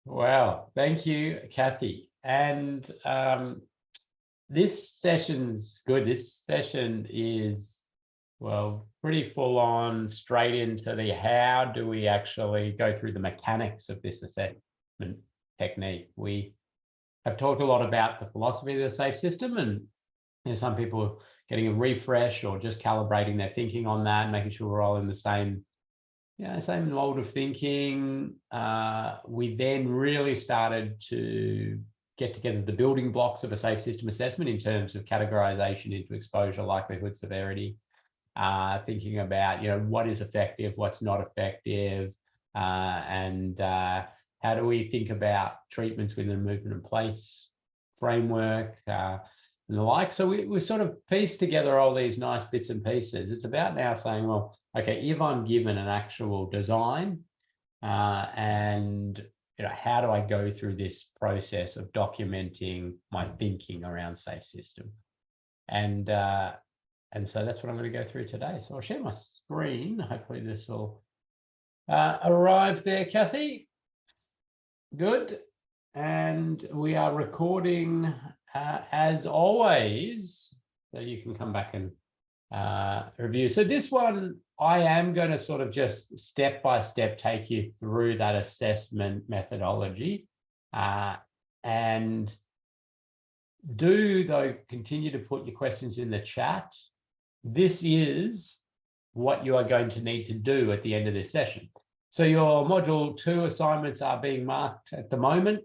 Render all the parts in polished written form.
Well, thank you, Kathy. And this session's good. This session is, well, pretty full on, straight into the how do we actually go through the mechanics of this assessment technique. We have talked a lot about the philosophy of the SAFE system, and some people getting a refresh or just calibrating their thinking on that, making sure we're all in the same same mode of thinking. We then really started to get together the building blocks of a safe system assessment in terms of categorization into exposure, likelihood, severity, thinking about, what is effective, what's not effective, and how do we think about treatments within the movement and place framework, and the like. So we sort of pieced together all these nice bits and pieces. It's about now saying, well, okay, if I'm given an actual design, and how do I go through this process of documenting my thinking around safe system? And so that's what I'm going to go through today. So I'll share my screen. Hopefully this will arrive there, Kathy. Good. And we are recording as always, so you can come back and review. So this one, I am going to sort of just step by step take you through that assessment methodology, and do, though, continue to put your questions in the chat. This is what you are going to need to do at the end of this session. So your module 2 assignments are being marked at the moment,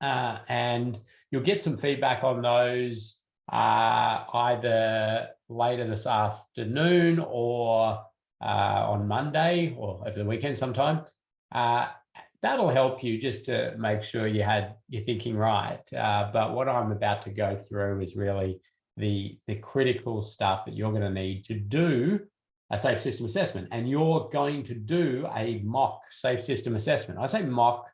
and you'll get some feedback on those either later this afternoon or on Monday or over the weekend sometime. That'll help you just to make sure you had your thinking right. But what I'm about to go through is really the critical stuff that you're going to need to do a safe system assessment. And you're going to do a mock safe system assessment. I say mock,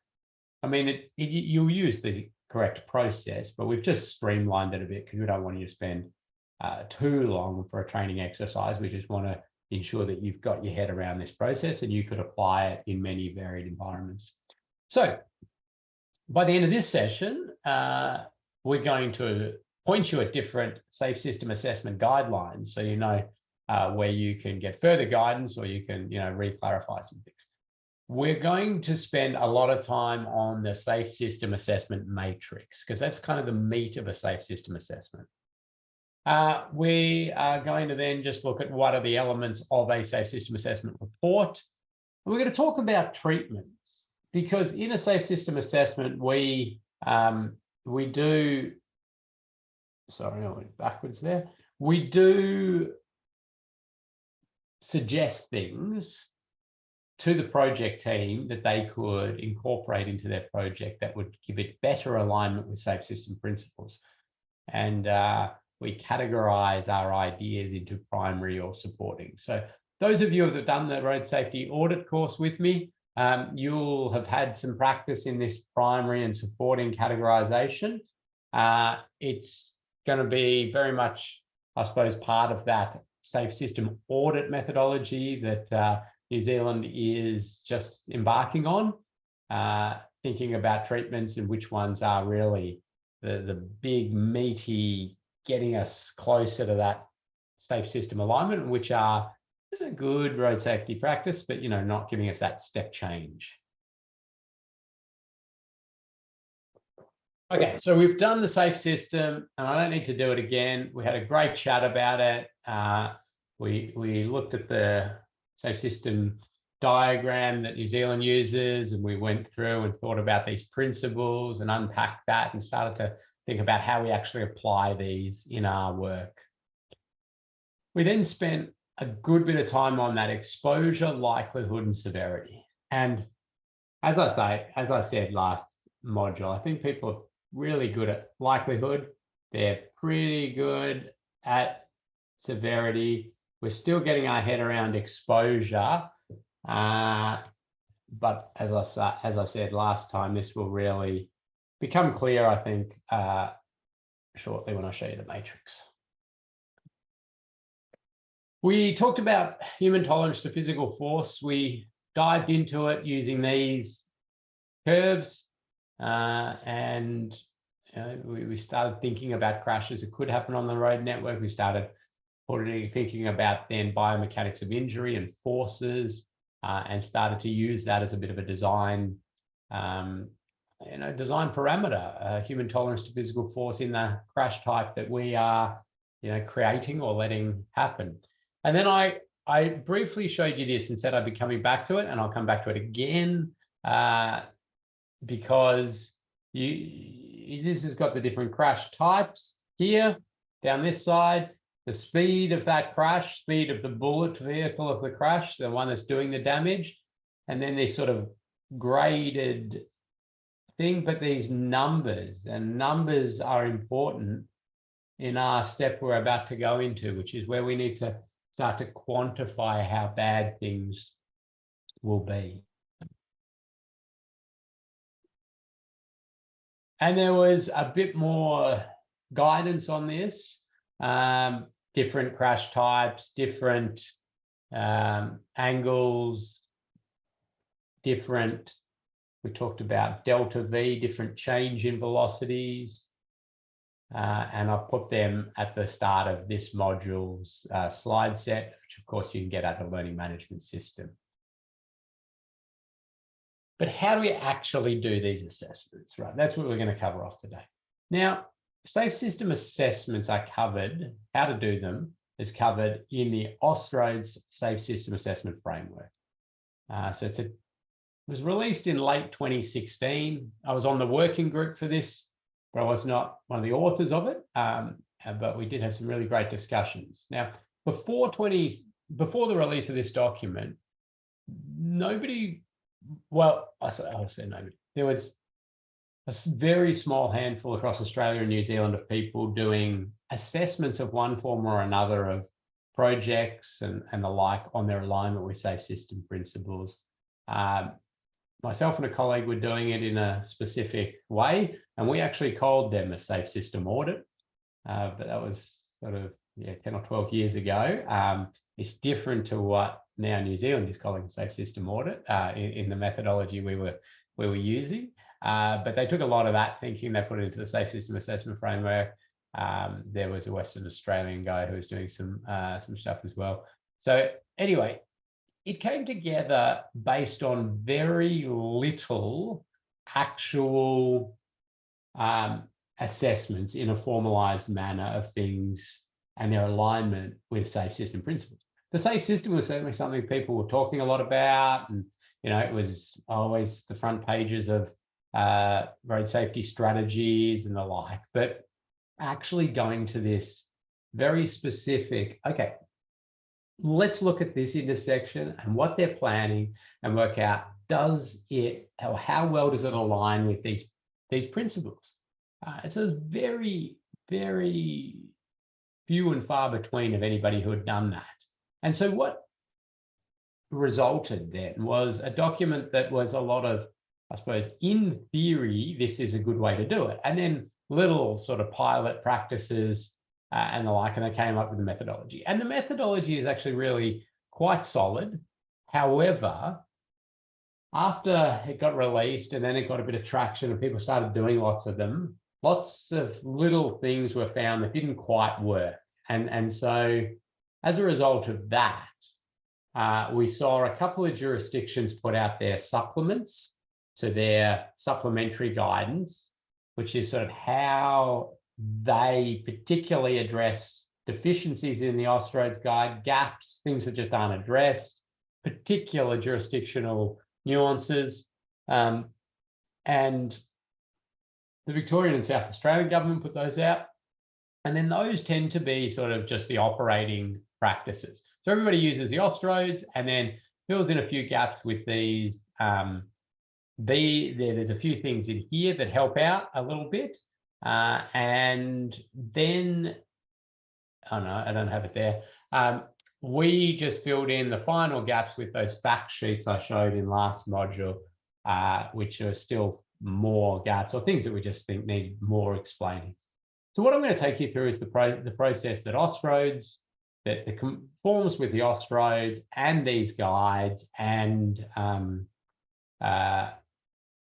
I mean, you'll use the correct process, but we've just streamlined it a bit because we don't want you to spend too long for a training exercise. We just want to ensure that you've got your head around this process and you could apply it in many varied environments. So by the end of this session, we're going to point you at different safe system assessment guidelines, so you know where you can get further guidance, or you can re-clarify some things. We're going to spend a lot of time on the safe system assessment matrix, because that's kind of the meat of a safe system assessment. We are going to then just look at what are the elements of a safe system assessment report. We're going to talk about treatments, because in a safe system assessment, we do, sorry, I went backwards there. We do suggest things to the project team that they could incorporate into their project that would give it better alignment with safe system principles. And we categorize our ideas into primary or supporting. So those of you who have done the road safety audit course with me, you'll have had some practice in this primary and supporting categorization. It's going to be very much, I suppose, part of that safe system audit methodology that New Zealand is just embarking on, thinking about treatments and which ones are really the big, meaty, getting us closer to that safe system alignment, which are good road safety practice, but not giving us that step change. Okay, so we've done the safe system, and I don't need to do it again. We had a great chat about it. We looked at the safe system diagram that New Zealand uses, and we went through and thought about these principles and unpacked that and started to think about how we actually apply these in our work. We then spent a good bit of time on that exposure, likelihood, and severity. And as I said last module, I think people are really good at likelihood. They're pretty good at severity. We're still getting our head around exposure. But as I said last time, this will really become clear, I think, shortly when I show you the matrix. We talked about human tolerance to physical force. We dived into it using these curves, and we started thinking about crashes that could happen on the road network. We started thinking about then biomechanics of injury and forces, and started to use that as a bit of a design, design parameter, human tolerance to physical force in the crash type that we are, creating or letting happen. And then I briefly showed you this and said I'd be coming back to it, and I'll come back to it again, because this has got the different crash types here down this side, the speed of that crash, speed of the bullet vehicle of the crash, the one that's doing the damage, and then this sort of graded thing. But these numbers, and numbers are important in our step we're about to go into, which is where we need to start to quantify how bad things will be. And there was a bit more guidance on this, different crash types, different angles, different, we talked about delta V, different change in velocities, and I've put them at the start of this module's slide set, which of course you can get out of the learning management system. But how do we actually do these assessments, right? That's what we're going to cover off today. Now, safe system assessments are covered, how to do them is covered in the Austroads Safe System Assessment Framework. So it was released in late 2016. I was on the working group for this, but I was not one of the authors of it, but we did have some really great discussions. Now, before the release of this document, nobody, well, I'll say nobody, there was a very small handful across Australia and New Zealand of people doing assessments of one form or another of projects and the like on their alignment with safe system principles. Myself and a colleague were doing it in a specific way, and we actually called them a safe system audit, but that was sort of 10 or 12 years ago. It's different to what now New Zealand is calling a safe system audit in the methodology we were using. But they took a lot of that thinking, they put it into the Safe System Assessment Framework. There was a Western Australian guy who was doing some stuff as well. So anyway, it came together based on very little actual assessments in a formalized manner of things and their alignment with safe system principles. The safe system was certainly something people were talking a lot about, and it was always the front pages of road safety strategies and the like, but actually going to this very specific, okay, let's look at this intersection and what they're planning and work out, does it, or how well does it align with these principles? And so it's very, very few and far between of anybody who had done that. And so what resulted then was a document that was a lot of, I suppose, in theory, this is a good way to do it. And then little sort of pilot practices and the like, and they came up with the methodology. And the methodology is actually really quite solid. However, after it got released and then it got a bit of traction and people started doing lots of them, lots of little things were found that didn't quite work. And so as a result of that, we saw a couple of jurisdictions put out their supplements to their supplementary guidance, which is sort of how they particularly address deficiencies in the Austroads guide, gaps, things that just aren't addressed, particular jurisdictional nuances. And the Victorian and South Australian government put those out. And then those tend to be sort of just the operating practices. So everybody uses the Austroads and then fills in a few gaps with these. There's a few things in here that help out a little bit. And then, oh no, I don't have it there. We just filled in the final gaps with those fact sheets I showed in last module, which are still more gaps or things that we just think need more explaining. So what I'm going to take you through is the process that Austroads, that conforms with the Austroads and these guides and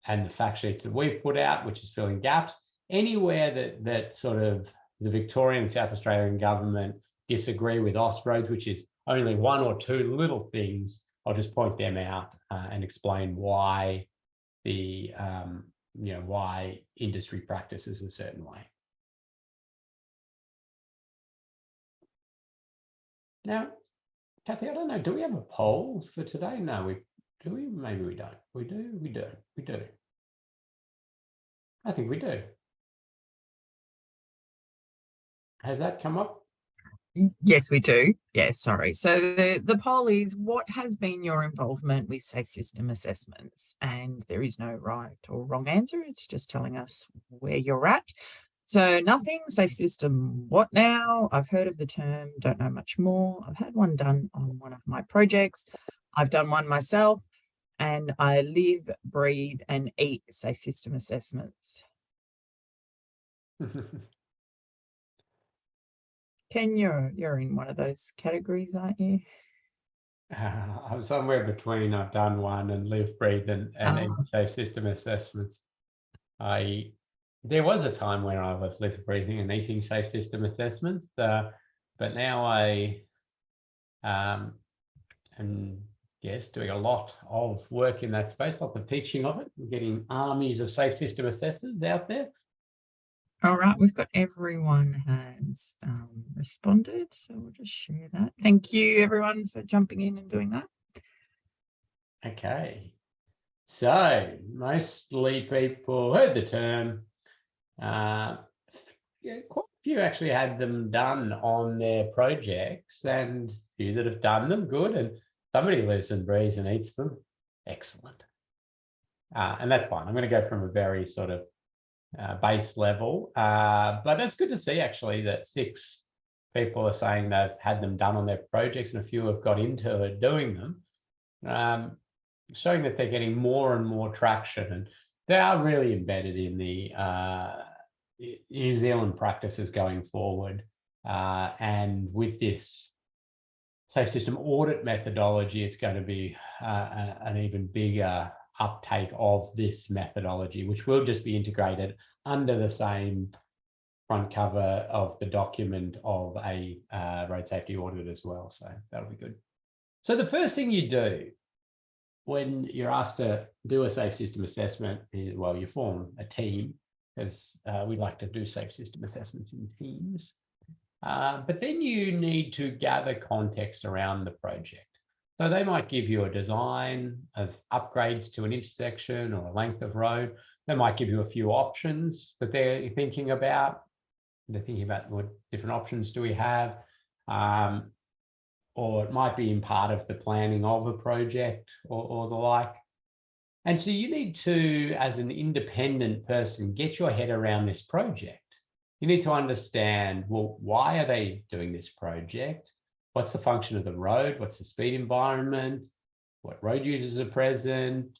and the fact sheets that we've put out, which is filling gaps. Anywhere that sort of the Victorian and South Australian government disagree with Austroads, which is only one or two little things, I'll just point them out and explain why why industry practices a certain way. Now, Kathy, I don't know, do we have a poll for today? No, do we? Maybe we don't. We do. I think we do. Has that come up? Yes, we do. Yes, sorry. So the poll is, what has been your involvement with safe system assessments? And there is no right or wrong answer. It's just telling us where you're at. So nothing, safe system, what now? I've heard of the term, don't know much more. I've had one done on one of my projects. I've done one myself, and I live, breathe, and eat safe system assessments. Ken, you're in one of those categories, aren't you? I'm somewhere between I've done one and live, breathe, and eat safe system assessments. There was a time when I was live, breathing, and eating safe system assessments, but now I am, yes, doing a lot of work in that space, lot of teaching of it, getting armies of safe system assessors out there. All right, we've got everyone has responded, so we'll just share that. Thank you, everyone, for jumping in and doing that. Okay, so mostly people heard the term. Yeah, quite a few actually had them done on their projects, and a few that have done them, good, and somebody lives and breathes and eats them, excellent. And that's fine. I'm going to go from a very sort of base level, but that's good to see actually that 6 people are saying they've had them done on their projects, and a few have got into doing them, showing that they're getting more and more traction, and they are really embedded in the New Zealand practices going forward. And with this safe system audit methodology, it's going to be an even bigger uptake of this methodology, which will just be integrated under the same front cover of the document of a road safety audit as well. So that'll be good. So the first thing you do when you're asked to do a safe system assessment is, well, you form a team, because we like to do safe system assessments in teams. But then you need to gather context around the project. So they might give you a design of upgrades to an intersection or a length of road. They might give you a few options that they're thinking about. They're thinking about what different options do we have, or it might be in part of the planning of a project or the like. And so you need to, as an independent person, get your head around this project. You need to understand, well, why are they doing this project? What's the function of the road? What's the speed environment? What road users are present?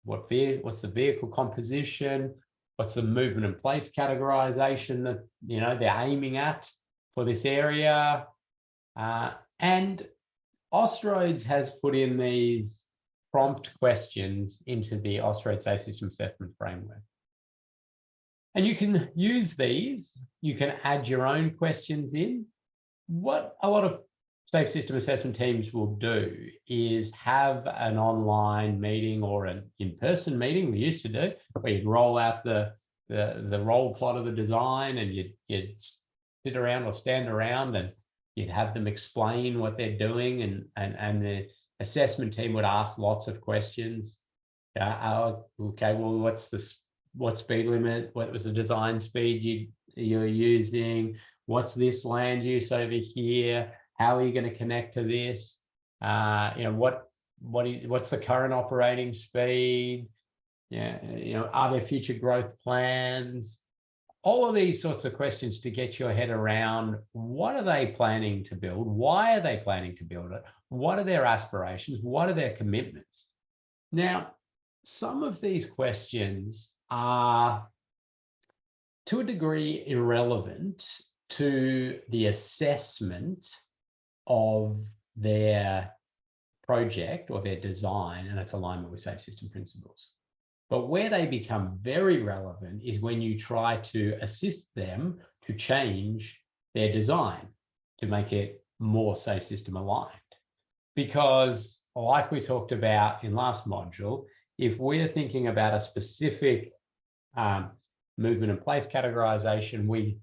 What's the vehicle composition? What's the movement and place categorization that they're aiming at for this area? And Austroads has put in these prompt questions into the Austroads Safe System Assessment Framework. And you can use these, you can add your own questions in. What a lot of safe system assessment teams will do is have an online meeting or an in-person meeting, we used to do, where you'd roll out the roll plot of the design, and you'd sit around or stand around, and you'd have them explain what they're doing, and the assessment team would ask lots of questions. Okay, well, what speed limit? What was the design speed you're using? What's this land use over here? How are you going to connect to this? What's the current operating speed? Are there future growth plans? All of these sorts of questions to get your head around, what are they planning to build? Why are they planning to build it? What are their aspirations? What are their commitments? Now, some of these questions are, to a degree, irrelevant to the assessment of their project or their design and its alignment with safe system principles. But where they become very relevant is when you try to assist them to change their design to make it more safe system aligned. Because like we talked about in last module, if we're thinking about a specific movement and place categorization, we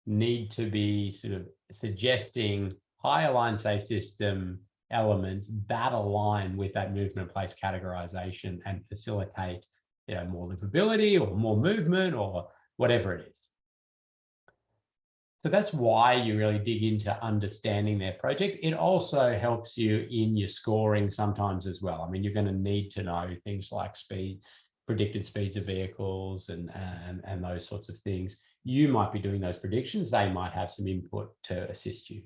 need to be sort of suggesting high aligned safe system elements that align with that movement and place categorization and facilitate, you know, more livability or more movement or whatever it is. So that's why you really dig into understanding their project. It also helps you in your scoring sometimes as well. I mean, you're going to need to know things like speed, predicted speeds of vehicles and those sorts of things. You might be doing those predictions. They might have some input to assist you.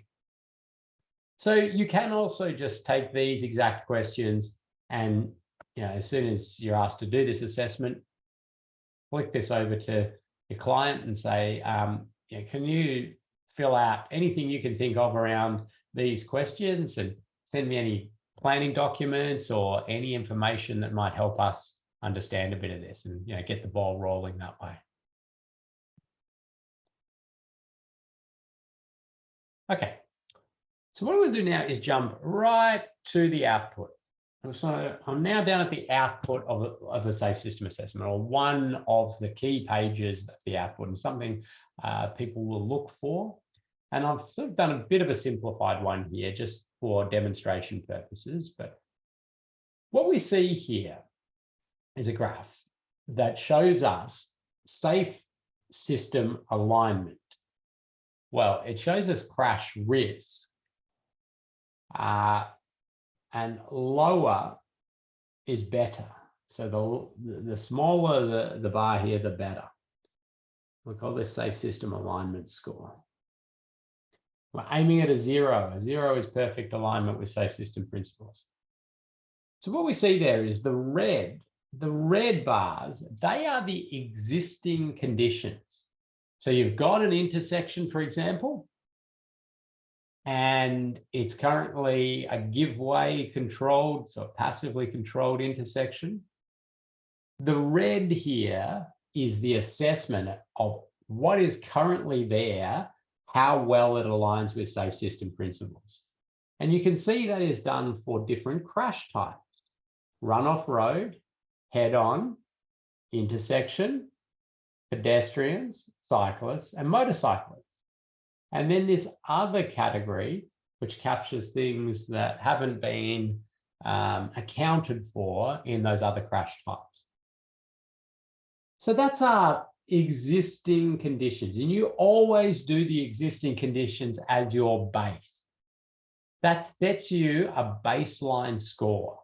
So you can also just take these exact questions and, you know, as soon as you're asked to do this assessment, flick this over to your client and say, you know, can you fill out anything you can think of around these questions and send me any planning documents or any information that might help us understand a bit of this and, you know, get the ball rolling that way. Okay, so what I'm going to do now is jump right to the output. So I'm now down at the output of a safe system assessment, or one of the key pages of the output, and something people will look for. And I've sort of done a bit of a simplified one here just for demonstration purposes. But what we see here is a graph that shows us safe system alignment. Well, it shows us crash risk. And lower is better. So the smaller the bar here, the better. We call this safe system alignment score. We're aiming at a 0. A 0 is perfect alignment with safe system principles. So what we see there is the red bars, they are the existing conditions. So you've got an intersection, for example, and it's currently a give-way controlled, so a passively controlled intersection. The red here is the assessment of what is currently there, how well it aligns with safe system principles. And you can see that is done for different crash types: run-off road, head-on, intersection, pedestrians, cyclists, and motorcyclists. And then this other category, which captures things that haven't been accounted for in those other crash types. So that's our existing conditions. And you always do the existing conditions as your base. That sets you a baseline score.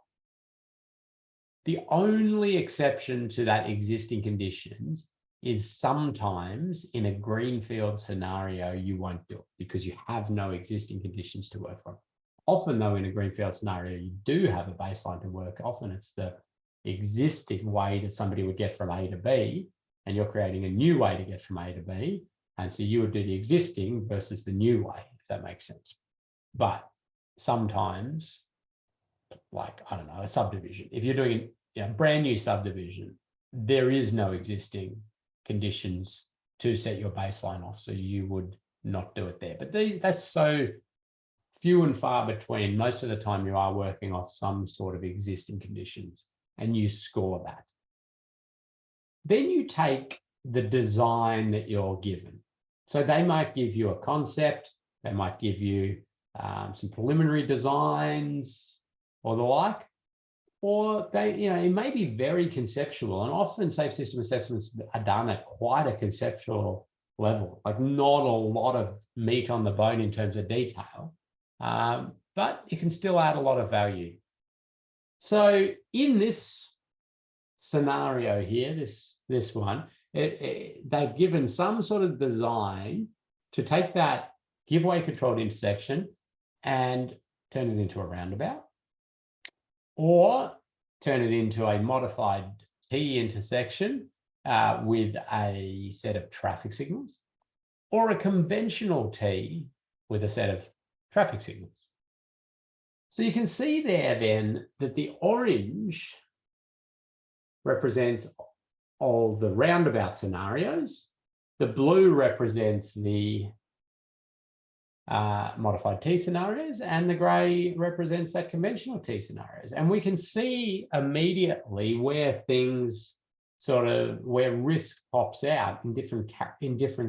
The only exception to that existing conditions is sometimes in a greenfield scenario, you won't do it because you have no existing conditions to work from. Often though, in a greenfield scenario, you do have a baseline to work. Often it's the existing way that somebody would get from A to B, and you're creating a new way to get from A to B. And so you would do the existing versus the new way, if that makes sense. But sometimes, like, I don't know, a subdivision, if you're doing a brand new subdivision, there is no existing conditions to set your baseline off, so you would not do it there. But that's so few and far between. Most of the time you are working off some sort of existing conditions and you score that. Then you take the design that you're given. So they might give you a concept, they might give you some preliminary designs or the like, or they, it may be very conceptual, and often safe system assessments are done at quite a conceptual level, like not a lot of meat on the bone in terms of detail, but it can still add a lot of value. So in this scenario here, this one, they've given some sort of design to take that giveaway controlled intersection and turn it into a roundabout, or turn it into a modified T intersection with a set of traffic signals, or a conventional T with a set of traffic signals. So you can see there then that the orange represents of the roundabout scenarios. The blue represents the modified T scenarios, and the grey represents that conventional T scenarios. And we can see immediately where things where risk pops out in different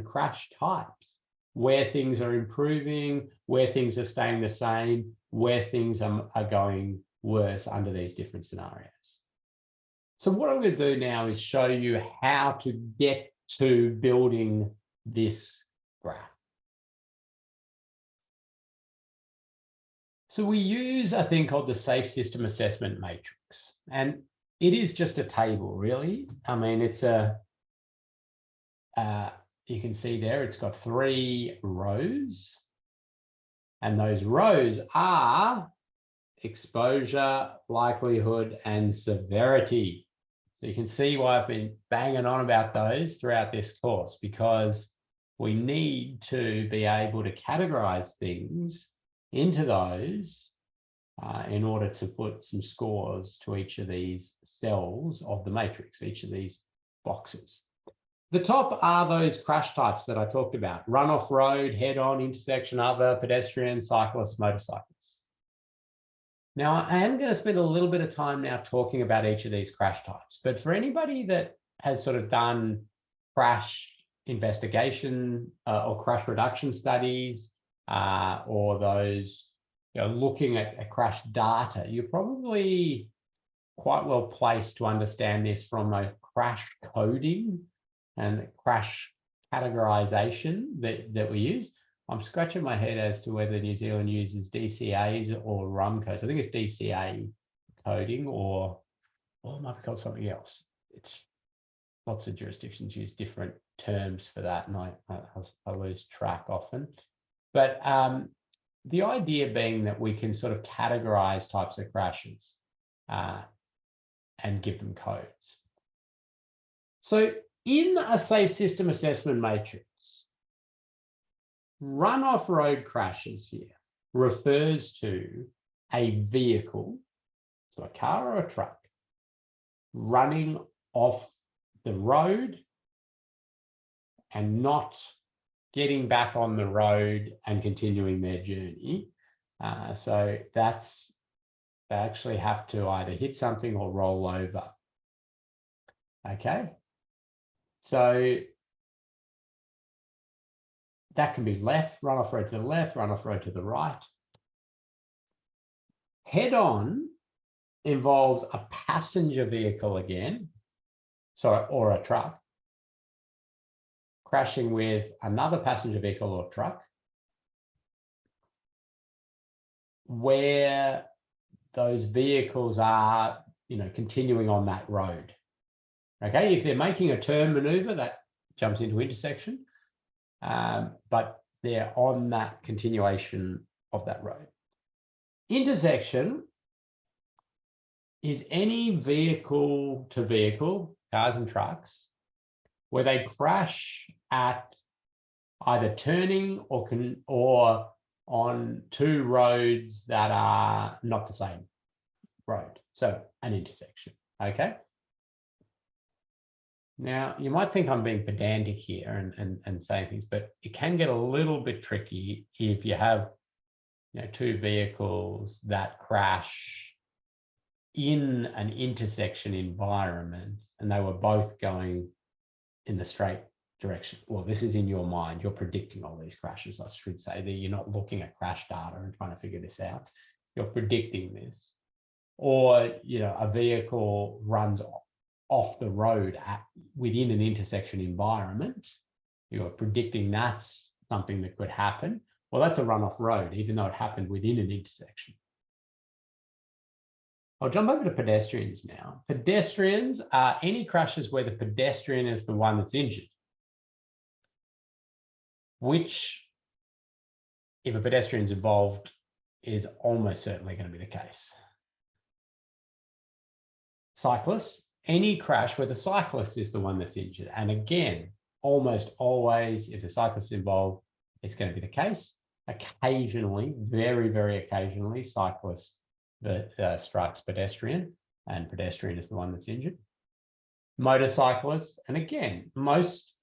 crash types, where things are improving, where things are staying the same, where things are going worse under these different scenarios. So what I'm going to do now is show you how to get to building this graph. So we use a thing called the Safe System Assessment Matrix, and it is just a table, really. I mean, it's you can see there, it's got 3 rows, and those rows are exposure, likelihood, and severity. So you can see why I've been banging on about those throughout this course, because we need to be able to categorize things into those in order to put some scores to each of these cells of the matrix, each of these boxes. The top are those crash types that I talked about: run-off road, head-on, intersection, other, pedestrian, cyclist, motorcyclists. Now, I am going to spend a little bit of time now talking about each of these crash types, but for anybody that has sort of done crash investigation or crash reduction studies, or those looking at crash data, you're probably quite well placed to understand this from a crash coding and crash categorization that we use. I'm scratching my head as to whether New Zealand uses DCAs or RUM codes. I think it's DCA coding, or it might be called something else. It's lots of jurisdictions use different terms for that, and I lose track often. But the idea being that we can sort of categorize types of crashes and give them codes. So in a safe system assessment matrix, run-off road crashes here refers to a vehicle, so a car or a truck, running off the road and not getting back on the road and continuing their journey. So that's, they actually have to either hit something or roll over. Okay, so that can be left, run-off road to the left, run-off road to the right. Head-on involves a passenger vehicle again, or a truck, crashing with another passenger vehicle or truck, where those vehicles are, continuing on that road. Okay, if they're making a turn maneuver, that jumps into intersection, but they're on that continuation of that road. Intersection is any vehicle to vehicle, cars and trucks, where they crash at either turning or on 2 roads that are not the same road. So an intersection, okay? Now, you might think I'm being pedantic here and saying things, but it can get a little bit tricky if you have 2 vehicles that crash in an intersection environment and they were both going in the straight direction. Well, this is in your mind. You're predicting all these crashes, I should say, that you're not looking at crash data and trying to figure this out. You're predicting this. Or, a vehicle runs off the road within an intersection environment. You're predicting that's something that could happen. Well, that's a run-off road, even though it happened within an intersection. I'll jump over to pedestrians now. Pedestrians are any crashes where the pedestrian is the one that's injured, which, if a pedestrian's involved, is almost certainly going to be the case. Cyclists, any crash where the cyclist is the one that's injured. And again, almost always, if the cyclist is involved, it's going to be the case. Occasionally, very, very occasionally, cyclist that strikes pedestrian, and pedestrian is the one that's injured. motorcyclists, and again,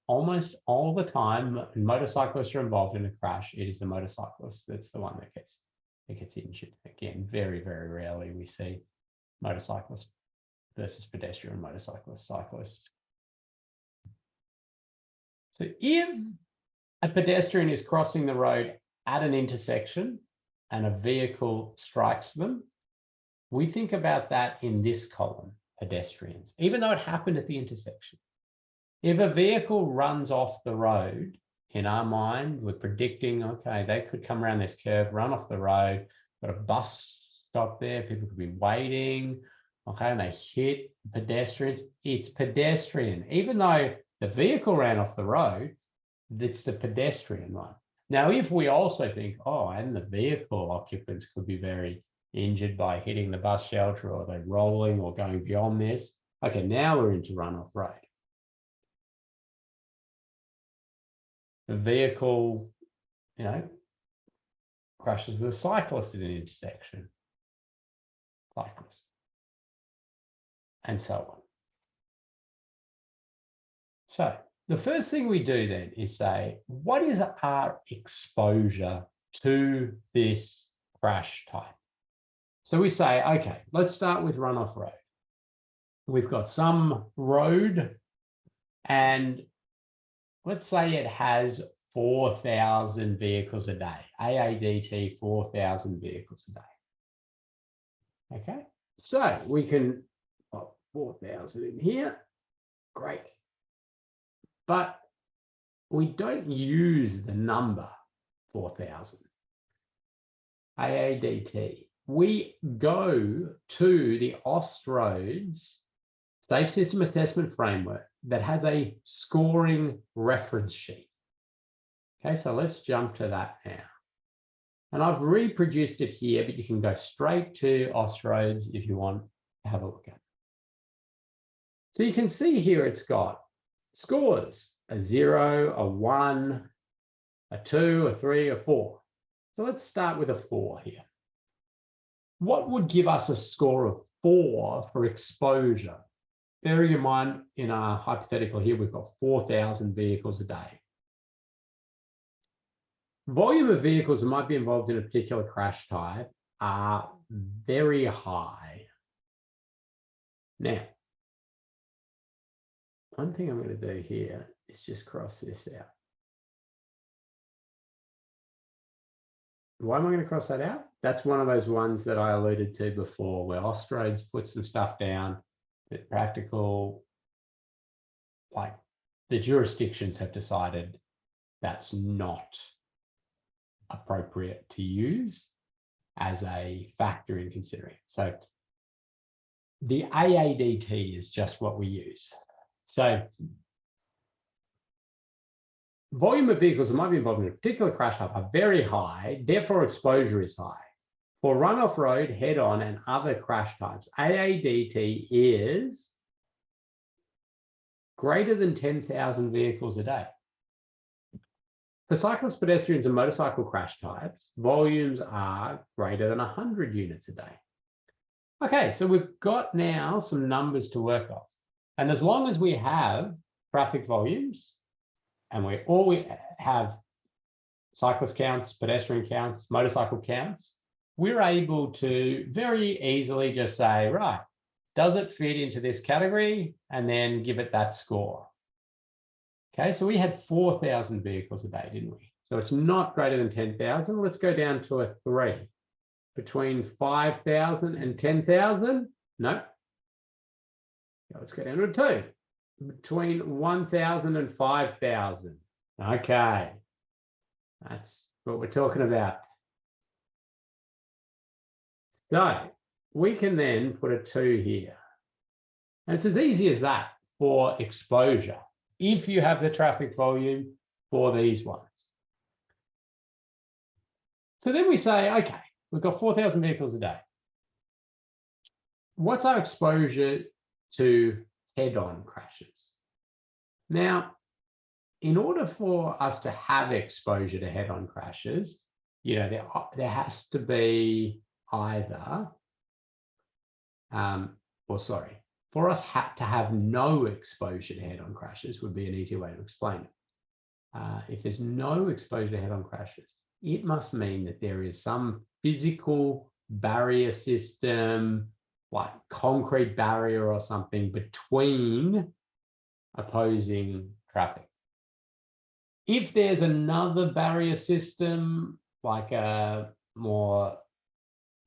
almost all the time, motorcyclists are involved in a crash. It is the motorcyclist that's the one that gets injured. Again, very, very rarely we see motorcyclists versus pedestrian motorcyclists, cyclists. So if a pedestrian is crossing the road at an intersection and a vehicle strikes them, we think about that in this column, pedestrians, even though it happened at the intersection. If a vehicle runs off the road, in our mind, we're predicting, okay, they could come around this curve, run off the road, got a bus stop there, people could be waiting, okay, and they hit pedestrians. It's pedestrian. Even though the vehicle ran off the road, it's the pedestrian one. Now, if we also think, oh, and the vehicle occupants could be very injured by hitting the bus shelter, or they're rolling or going beyond this, okay, now we're into runoff road. The vehicle, crashes with a cyclist at an intersection, cyclist, and so on. So the first thing we do then is say, what is our exposure to this crash type? So we say, okay, let's start with runoff road. We've got some road, and let's say it has 4,000 vehicles a day, AADT 4,000 vehicles a day. Okay, so we can put 4,000 in here, great. But we don't use the number 4,000, AADT. We go to the Austroads Safe System Assessment Framework that has a scoring reference sheet. Okay, so let's jump to that now. And I've reproduced it here, but you can go straight to Austroads if you want to have a look at it. So you can see here it's got scores, a 0, a 1, a 2, a 3, a 4. So let's start with a 4 here. What would give us a score of 4 for exposure? Bearing in mind, in our hypothetical here, we've got 4,000 vehicles a day. Volume of vehicles that might be involved in a particular crash type are very high. Now, one thing I'm going to do here is just cross this out. Why am I going to cross that out? That's one of those ones that I alluded to before, where Austroads put some stuff down that practical, like the jurisdictions have decided that's not appropriate to use as a factor in considering. So the AADT is just what we use. So volume of vehicles that might be involved in a particular crash type are very high, therefore exposure is high. For runoff road, head-on, and other crash types, AADT is greater than 10,000 vehicles a day. For cyclists, pedestrians, and motorcycle crash types, volumes are greater than 100 units a day. Okay, so we've got now some numbers to work off. And as long as we have traffic volumes, and we have cyclist counts, pedestrian counts, motorcycle counts, we're able to very easily just say, right, does it fit into this category? And then give it that score. Okay, so we had 4,000 vehicles a day, didn't we? So it's not greater than 10,000. Let's go down to a 3. Between 5,000 and 10,000? No. Let's go down to a 2. Between 1,000 and 5,000. Okay, that's what we're talking about. So we can then put a 2 here. And it's as easy as that for exposure, if you have the traffic volume for these ones. So then we say, okay, we've got 4,000 vehicles a day. What's our exposure to head-on crashes? Now, in order for us to have exposure to head-on crashes, there has to be either, for us to have no exposure to head-on crashes would be an easier way to explain it. If there's no exposure to head-on crashes, it must mean that there is some physical barrier system, like concrete barrier or something, between opposing traffic. If there's another barrier system, like a more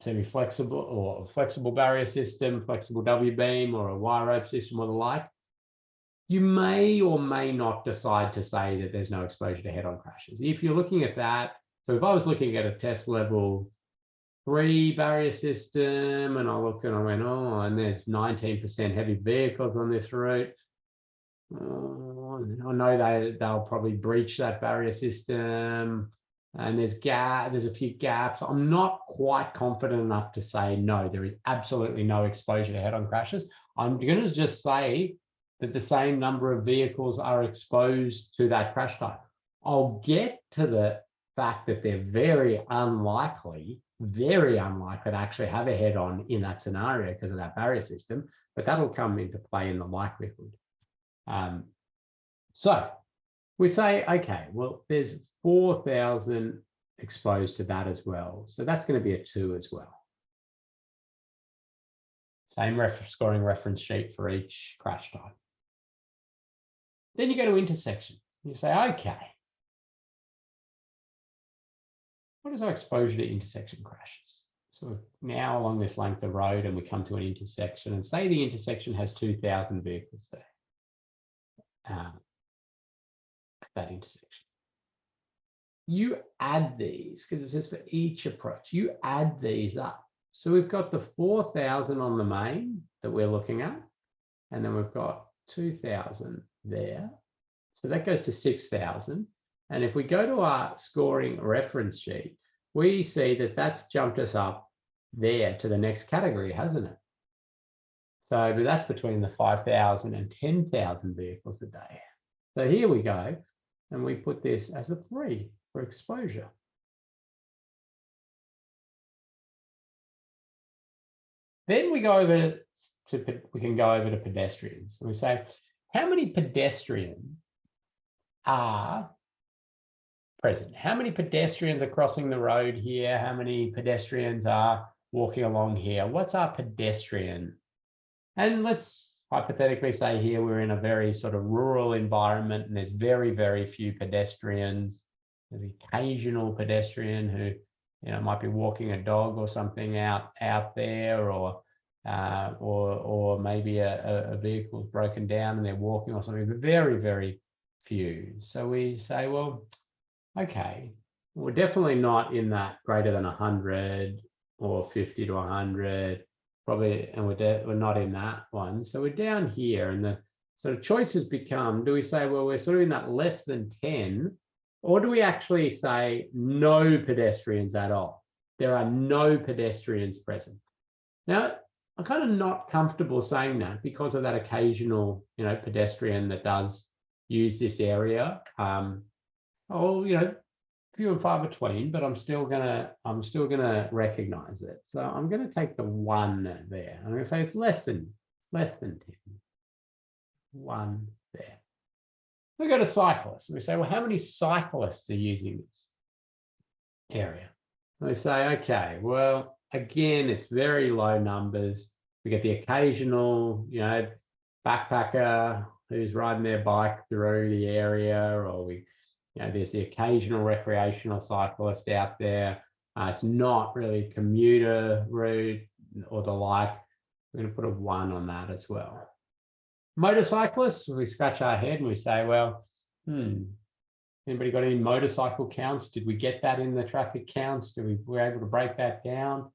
semi-flexible or flexible barrier system, flexible W-beam or a wire rope system or the like, you may or may not decide to say that there's no exposure to head-on crashes. If you're looking at that, so if I was looking at a test level 3 barrier system and I looked and I went, oh, and there's 19% heavy vehicles on this route, I know they'll probably breach that barrier system, and there's a few gaps. I'm not quite confident enough to say no, there is absolutely no exposure to head-on crashes. I'm going to just say that the same number of vehicles are exposed to that crash type. I'll get to the fact that they're very unlikely to actually have a head-on in that scenario because of that barrier system, but that'll come into play in the likelihood. So we say, okay, well, there's 4,000 exposed to that as well. So that's going to be a 2 as well. Same scoring reference sheet for each crash type. Then you go to intersection. You say, okay, what is our exposure to intersection crashes? So we're now along this length of road and we come to an intersection, and say the intersection has 2,000 vehicles there. That intersection. You add these, because it says for each approach, you add these up. So we've got the 4,000 on the main that we're looking at, and then we've got 2,000 there. So that goes to 6,000. And if we go to our scoring reference sheet, we see that that's jumped us up there to the next category, hasn't it? So but that's between the 5,000 and 10,000 vehicles a day. So here we go, and we put this as a 3 for exposure. Then we go over we can go over to pedestrians, and we say, how many pedestrians are present? How many pedestrians are crossing the road here? How many pedestrians are walking along here? What's our pedestrian? And let's hypothetically say here we're in a very sort of rural environment and there's very, very few pedestrians. There's an occasional pedestrian who, you know, might be walking a dog or something out there, or maybe a vehicle's broken down and they're walking or something, but very, very few. So we say, well, okay, we're definitely not in that greater than 100 or 50 to 100. Probably, and we're not in that one. So we're down here, and the sort of choices become, do we say, well, we're sort of in that less than 10, or do we actually say no pedestrians at all? There are no pedestrians present. Now, I'm kind of not comfortable saying that because of that occasional, you know, pedestrian that does use this area. You know, few and far between, but I'm still gonna recognize it. So I'm gonna take the 1 there. I'm gonna say it's less than 10. 1 there. We go to cyclists. We say, well, how many cyclists are using this area? And we say, okay, well, again, it's very low numbers. We get the occasional, you know, backpacker who's riding their bike through the area, or you know, there's the occasional recreational cyclist out there. It's not really a commuter route or the like. We're going to put a 1 on that as well. Motorcyclists, we scratch our head and we say, well, anybody got any motorcycle counts? Did we get that in the traffic counts? Were able to break that down?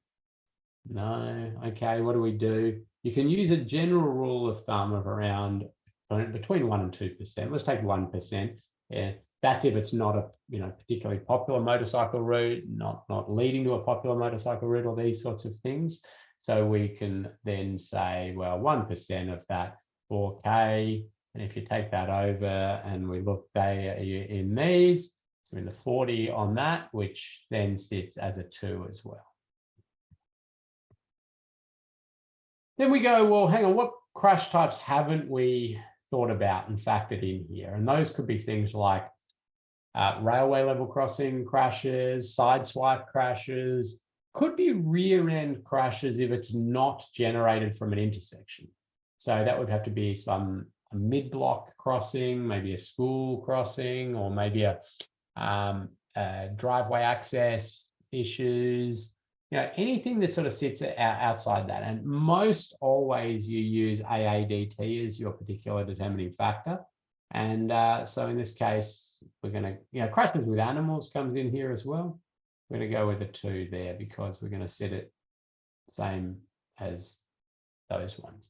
No. Okay, what do? You can use a general rule of thumb of around between 1 and 2%. Let's take 1%. Yeah. That's if it's not a particularly popular motorcycle route, not leading to a popular motorcycle route, or these sorts of things. So we can then say, well, 1% of that 4K, and if you take that over and we look there in these, so in the 40 on that, which then sits as a 2 as well. Then we go, well, hang on, crash types haven't we thought about and factored in here? And those could be things like railway level crossing crashes, sideswipe crashes, could be rear end crashes if it's not generated from an intersection. So that would have to be a mid-block crossing, maybe a school crossing, or maybe a driveway access issues, anything that sort of sits outside that. And most always you use AADT as your particular determining factor. And so in this case, we're going to, crashes with animals comes in here as well. We're going to go with a 2 there because we're going to set it same as those ones.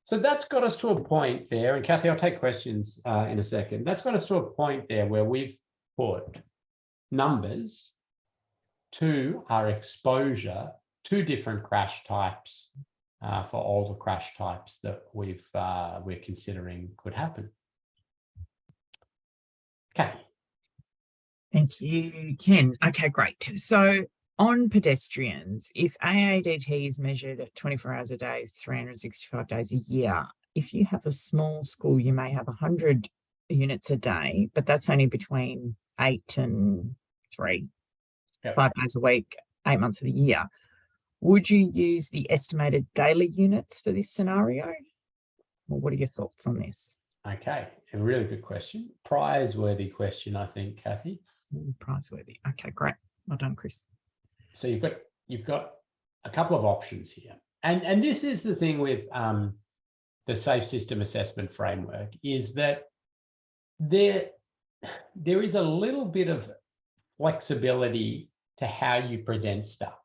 So that's got us to a point there, and Kathy, I'll take questions in a second. That's got us to a point there where we've put numbers to our exposure to different crash types for all the crash types that we're considering could happen. Kathy. Thank you, Ken. Okay, great. So on pedestrians, if AADT is measured at 24 hours a day, 365 days a year, if you have a small school, you may have 100 units a day, but that's only between 8 and 3, 5 days a week, 8 months of the year. Would you use the estimated daily units for this scenario? Well, what are your thoughts on this? Okay, a really good question. Prize-worthy question, I think, Kathy. Prize-worthy. Okay, great. Well done, Chris. So you've got a couple of options here. And this is the thing with the Safe System Assessment Framework, is that there is a little bit of flexibility to how you present stuff.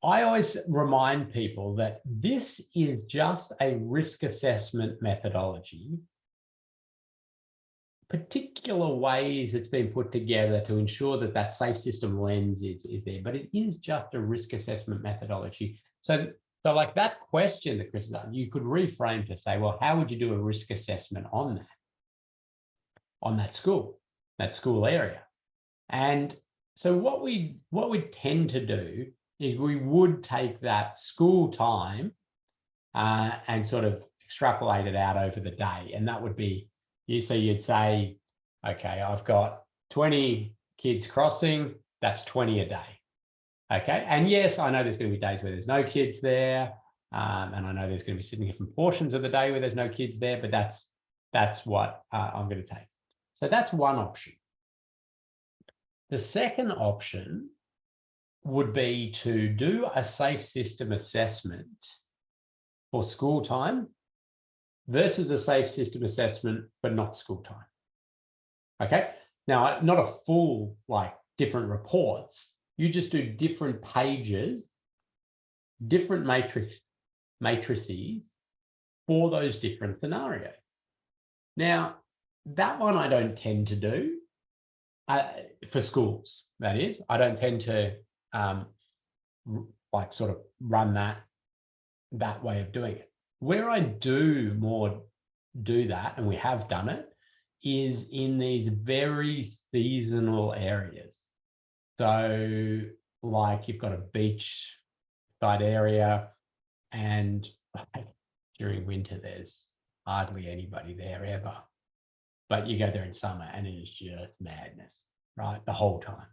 I always remind people that this is just a risk assessment methodology. Particular ways it's been put together to ensure that that safe system lens is there, but it is just a risk assessment methodology. So like that question that Chris has done, you could reframe to say, well, how would you do a risk assessment on that school area? And so what we tend to do is we would take that school time and sort of extrapolate it out over the day. And that would be, so you'd say, okay, I've got 20 kids crossing, that's 20 a day. Okay, and yes, I know there's going to be days where there's no kids there. And I know there's going to be significant portions of the day where there's no kids there, but that's what I'm going to take. So that's one option. The second option would be to do a safe system assessment for school time versus a safe system assessment, but not school time. Okay, now not a full, like different reports, you just do different pages, different matrices for those different scenarios. Now, that one I don't tend to do for schools, that is. I don't tend to like sort of run that way of doing it. Where I do that, and we have done it, is in these very seasonal areas. So like you've got a beach side area, and during winter there's hardly anybody there ever. But you go there in summer and it is just madness, right? The whole time.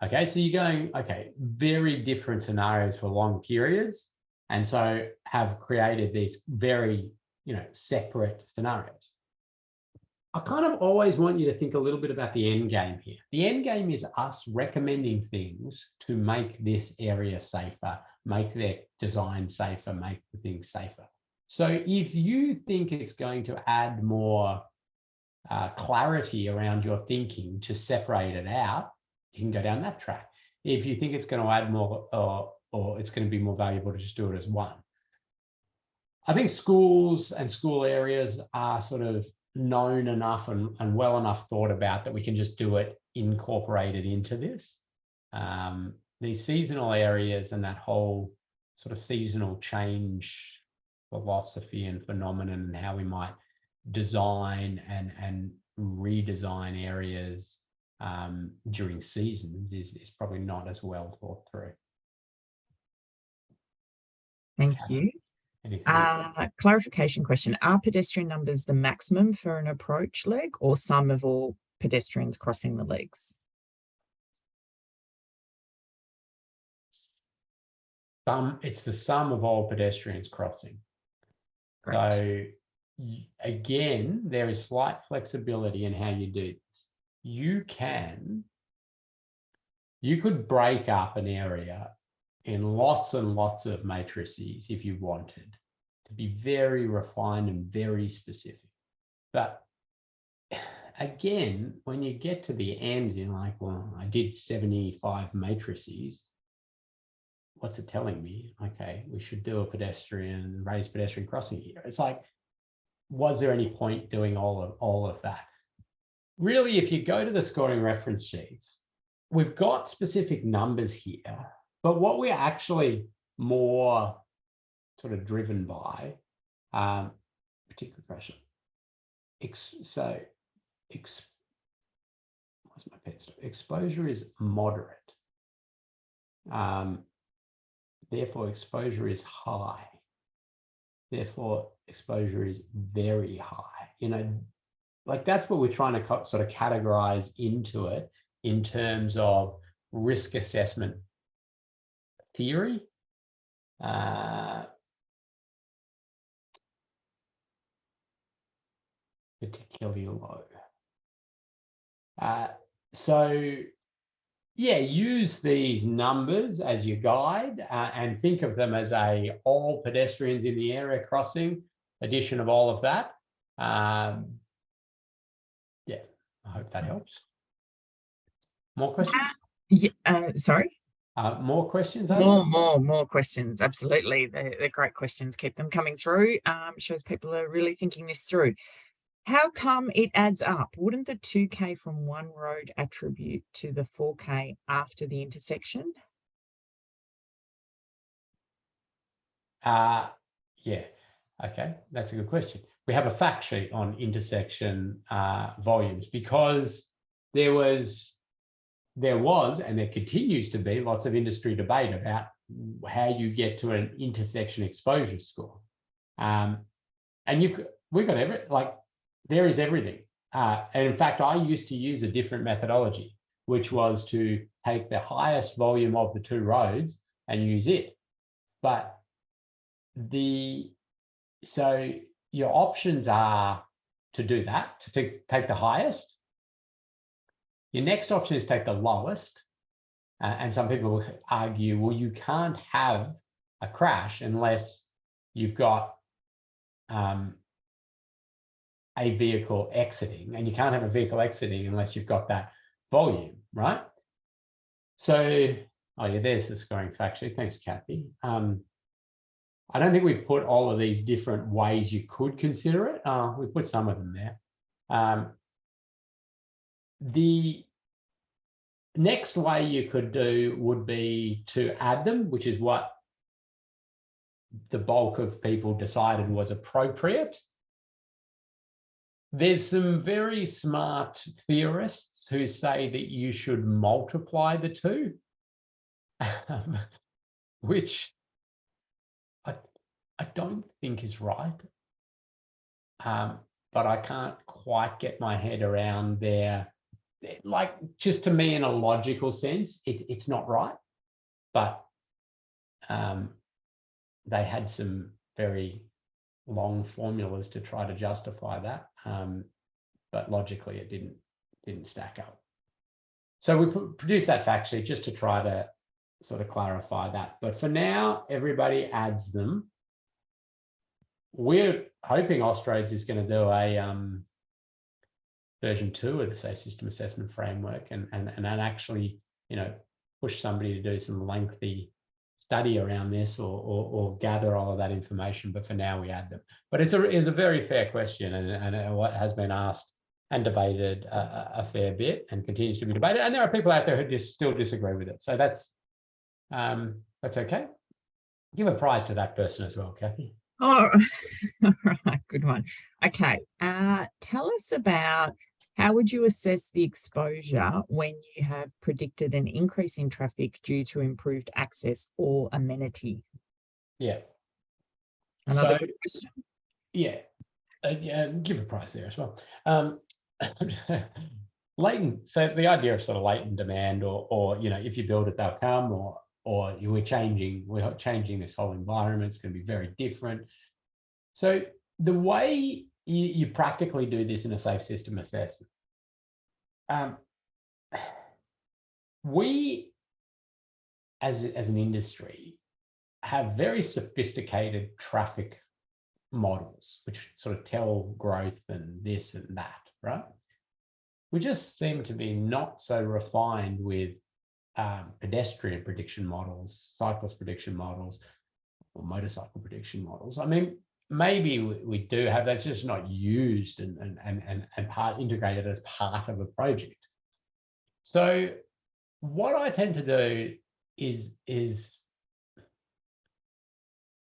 Okay, so you're going, okay, very different scenarios for long periods. And so have created these very, separate scenarios. I kind of always want you to think a little bit about the end game here. The end game is us recommending things to make this area safer, make their design safer, make the things safer. So if you think it's going to add more clarity around your thinking to separate it out, you can go down that track. If you think it's going to add more or it's going to be more valuable to just do it as one. I think schools and school areas are sort of known enough and well enough thought about that we can just do it incorporated into this. These seasonal areas and that whole sort of seasonal change philosophy and phenomenon and how we might design and redesign areas during seasons is probably not as well thought through. Thank you. Anything? Clarification question. Are pedestrian numbers the maximum for an approach leg or sum of all pedestrians crossing the legs? It's the sum of all pedestrians crossing. Great. So again, there is slight flexibility in how you do this. You could break up an area in lots and lots of matrices if you wanted to be very refined and very specific. But again, when you get to the end, you're like, well, I did 75 matrices. What's it telling me? Okay, we should do a raised pedestrian crossing here. It's like, was there any point doing all of that? Really, if you go to the scoring reference sheets, we've got specific numbers here, but what we're actually more sort of driven by, particular pressure. What's my pen stop? Exposure is moderate. Therefore, exposure is high. Therefore, exposure is very high. You know, like that's what we're trying to sort of categorize into it in terms of risk assessment theory. Particularly low. So yeah, use these numbers as your guide and think of them as all pedestrians in the area crossing, addition of all of that. Yeah, I hope that helps. More questions? Sorry? More questions? More questions. Absolutely. They're great questions. Keep them coming through. Shows people are really thinking this through. How come it adds up? Wouldn't the 2K from one road attribute to the 4K after the intersection? Yeah, okay, that's a good question. We have a fact sheet on intersection volumes because there was and there continues to be lots of industry debate about how you get to an intersection exposure score. And we've got there is everything. And in fact, I used to use a different methodology, which was to take the highest volume of the two roads and use it. But so your options are to do that, to take the highest. Your next option is take the lowest. And some people will argue, well, you can't have a crash unless you've got a vehicle exiting, and you can't have a vehicle exiting unless you've got that volume, right? So, oh yeah, there's the scoring fact sheet. Thanks, Kathy. I don't think we've put all of these different ways you could consider it. We put some of them there. The next way you could do would be to add them, which is what the bulk of people decided was appropriate. There's some very smart theorists who say that you should multiply the two, which I don't think is right. But I can't quite get my head around like, just to me in a logical sense, it's not right. But they had some very long formulas to try to justify that, but logically it didn't stack up. So we produced that fact sheet just to try to sort of clarify that. But for now, everybody adds them. We're hoping Austroads is going to do a version 2 of the Safe System Assessment Framework and actually, you know, push somebody to do some lengthy study around this or gather all of that information. But for now, we add them. But it's a very fair question, and it has been asked and debated a fair bit and continues to be debated. And there are people out there who still disagree with it. So that's okay. Give a prize to that person as well, Kathy. Oh, all right, good one. Okay, tell us about how would you assess the exposure when you have predicted an increase in traffic due to improved access or amenity? Yeah. Another So, good question. yeah, give a price there as well. Latent. So the idea of sort of latent demand, or if you build it, they'll come, or we're changing this whole environment. It's going to be very different. So the way you practically do this in a safe system assessment, we as an industry have very sophisticated traffic models, which sort of tell growth and this and that, right? We just seem to be not so refined with pedestrian prediction models, cyclist prediction models, or motorcycle prediction models. I mean, maybe we do have, that's just not used and integrated as part of a project. So what I tend to do is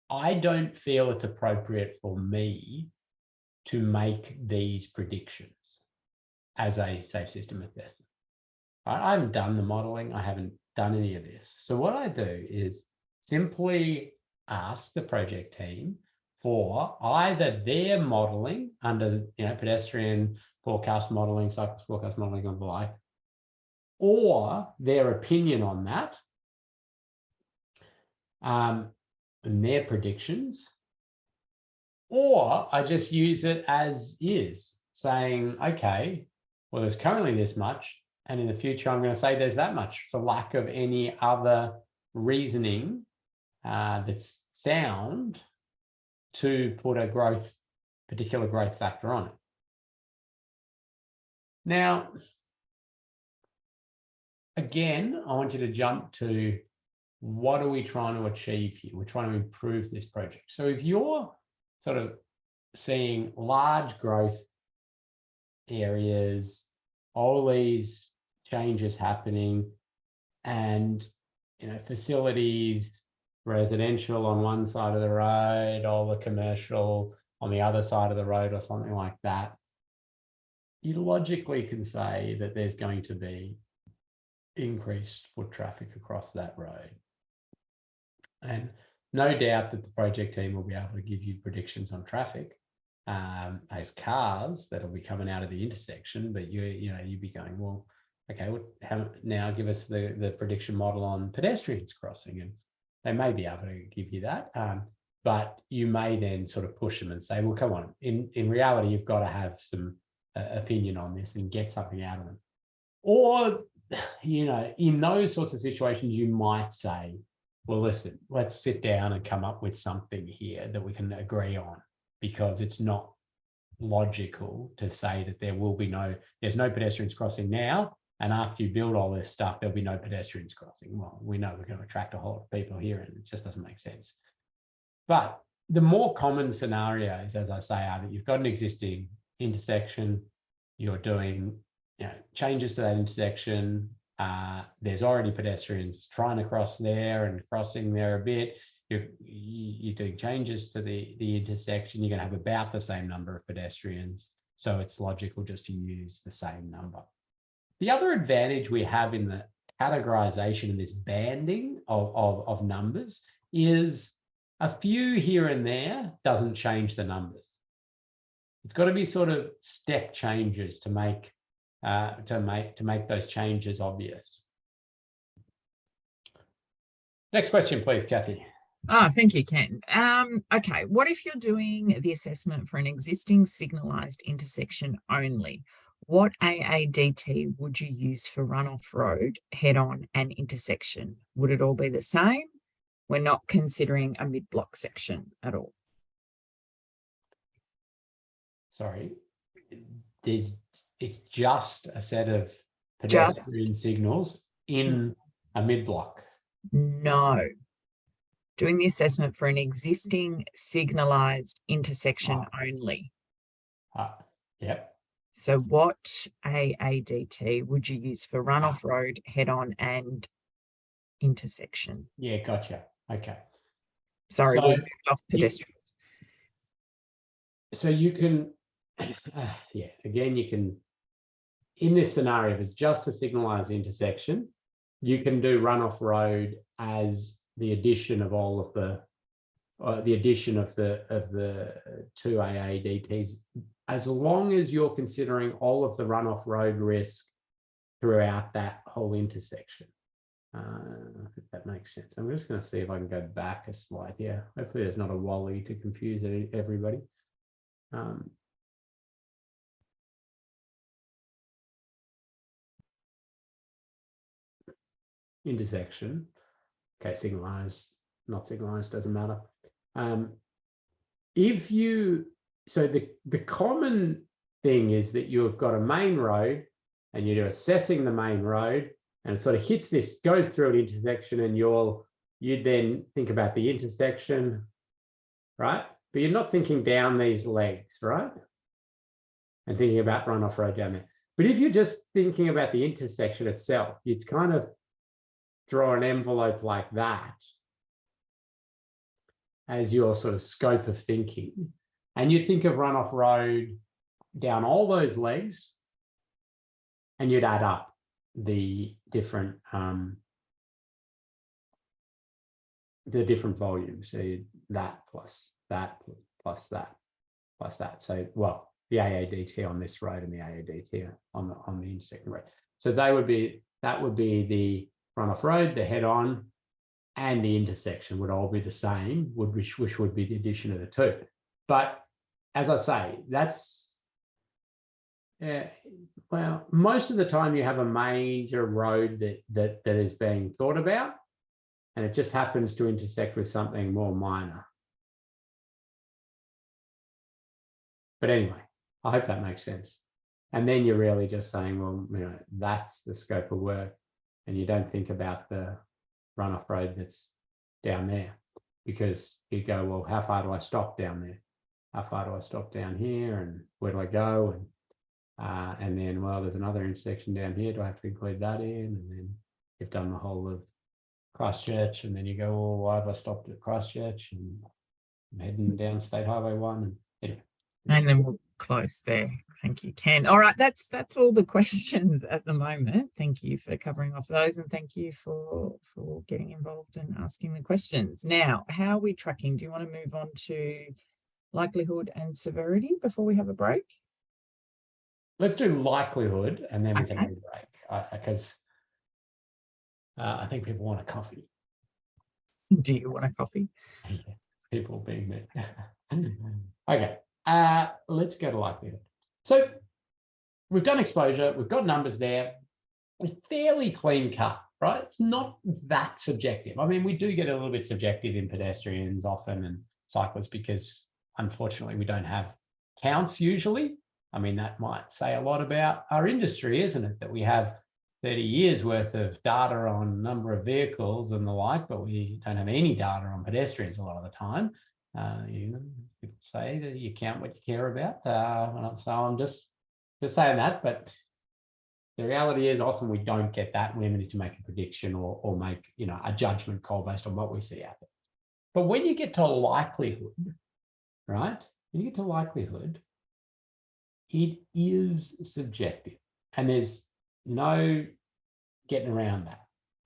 I don't feel it's appropriate for me to make these predictions as a safe system assessment. I haven't done the modeling. I haven't done any of this. So what I do is simply ask the project team for either their modeling under pedestrian forecast modeling, cyclist forecast modeling, and the like, or their opinion on that, and their predictions, or I just use it as is, saying, okay, well, there's currently this much, and in the future, I'm going to say there's that much, for lack of any other reasoning that's sound to put a particular growth factor on it. Now, again, I want you to jump to, what are we trying to achieve here? We're trying to improve this project. So if you're sort of seeing large growth areas, all these changes happening, and facilities, residential on one side of the road, all the commercial on the other side of the road, or something like that, you logically can say that there's going to be increased foot traffic across that road. And no doubt that the project team will be able to give you predictions on traffic as cars that'll be coming out of the intersection, but you'd be going, well, okay, now give us the prediction model on pedestrians crossing, and they may be able to give you that, but you may then sort of push them and say, well, come on, in reality, you've got to have some opinion on this and get something out of them. Or, in those sorts of situations, you might say, well, listen, let's sit down and come up with something here that we can agree on, because it's not logical to say that there's no pedestrians crossing now, and after you build all this stuff, there'll be no pedestrians crossing. Well, we know we're going to attract a whole lot of people here, and it just doesn't make sense. But the more common scenarios, as I say, are that you've got an existing intersection, you're doing changes to that intersection, there's already pedestrians trying to cross there and crossing there a bit, you're doing changes to the intersection, you're going to have about the same number of pedestrians, so it's logical just to use the same number. The other advantage we have in the categorization and this banding of numbers is a few here and there doesn't change the numbers. It's got to be sort of step changes to make those changes obvious. Next question, please, Kathy. Thank you, Ken. Okay, what if you're doing the assessment for an existing signalised intersection only? What AADT would you use for runoff road, head-on, and intersection? Would it all be the same? We're not considering a mid-block section at all. Sorry, it's just a set of pedestrian signals in a mid-block. No. Doing the assessment for an existing signalised intersection only. Yep. So what AADT would you use for runoff road, head-on, and intersection? Yeah, gotcha. Okay. Sorry, we moved off pedestrians. So you can, again, you can, in this scenario, if it's just a signalised intersection, you can do runoff road as the addition of all of the the addition of the two AADTs, as long as you're considering all of the runoff road risk throughout that whole intersection. I think that makes sense. I'm just going to see if I can go back a slide here. Hopefully there's not a Wally to confuse everybody. Intersection. Okay, signalized, not signalized, doesn't matter. If you, so the common thing is that you've got a main road and you're assessing the main road, and it sort of hits this, goes through an intersection, and you then think about the intersection, right? But you're not thinking down these legs, right? And thinking about runoff road down there. But if you're just thinking about the intersection itself, you'd kind of draw an envelope like that as your sort of scope of thinking. And you think of runoff road down all those legs, and you'd add up the different volumes. So that plus that plus that plus that. So, well, the AADT on this road and the AADT on the intersecting road. So that would be the runoff road, the head-on, and the intersection would all be the same, which would be the addition of the two. But as I say, that's well, most of the time you have a major road that is being thought about, and it just happens to intersect with something more minor. But anyway, I hope that makes sense. And then you're really just saying, well, you know, that's the scope of work, and you don't think about the runoff road that's down there, because you go, well, how far do I stop down there? How far do I stop down here, and where do I go? And then, well, there's another intersection down here. Do I have to include that in? And then you've done the whole of Christchurch, and then you go, well, why have I stopped at Christchurch? And I'm heading down State Highway 1. And anyway. And then we'll close there. Thank you, Ken. All right, that's all the questions at the moment. Thank you for covering off those, and thank you for getting involved and asking the questions. Now, how are we tracking? Do you want to move on to likelihood and severity before we have a break? Let's do likelihood, and then we can have a break, because I think people want a coffee. Do you want a coffee? Yeah, people being there. Okay, let's go to likelihood. So we've done exposure, we've got numbers there. It's fairly clean cut, right? It's not that subjective. I mean, we do get a little bit subjective in pedestrians often and cyclists, because unfortunately we don't have counts usually. I mean, that might say a lot about our industry, isn't it? That we have 30 years worth of data on number of vehicles and the like, but we don't have any data on pedestrians a lot of the time. You know, people say that you count what you care about. So I'm just saying that, but the reality is often we don't get that. We need to make a prediction or make, you know, a judgment call based on what we see out there. But when you get to likelihood, right? When you get to likelihood, it is subjective, and there's no getting around that.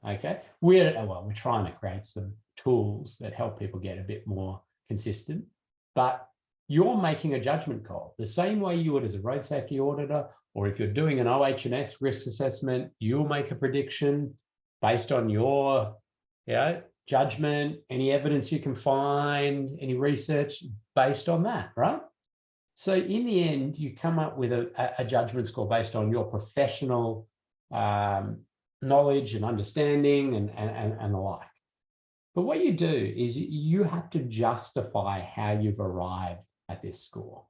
Okay, we're trying to create some tools that help people get a bit more consistent, but you're making a judgment call the same way you would as a road safety auditor, or if you're doing an OH&S risk assessment, you'll make a prediction based on your judgment, any evidence you can find, any research based on that, right? So in the end, you come up with a judgment score based on your professional knowledge and understanding and the like. But what you do is you have to justify how you've arrived at this score.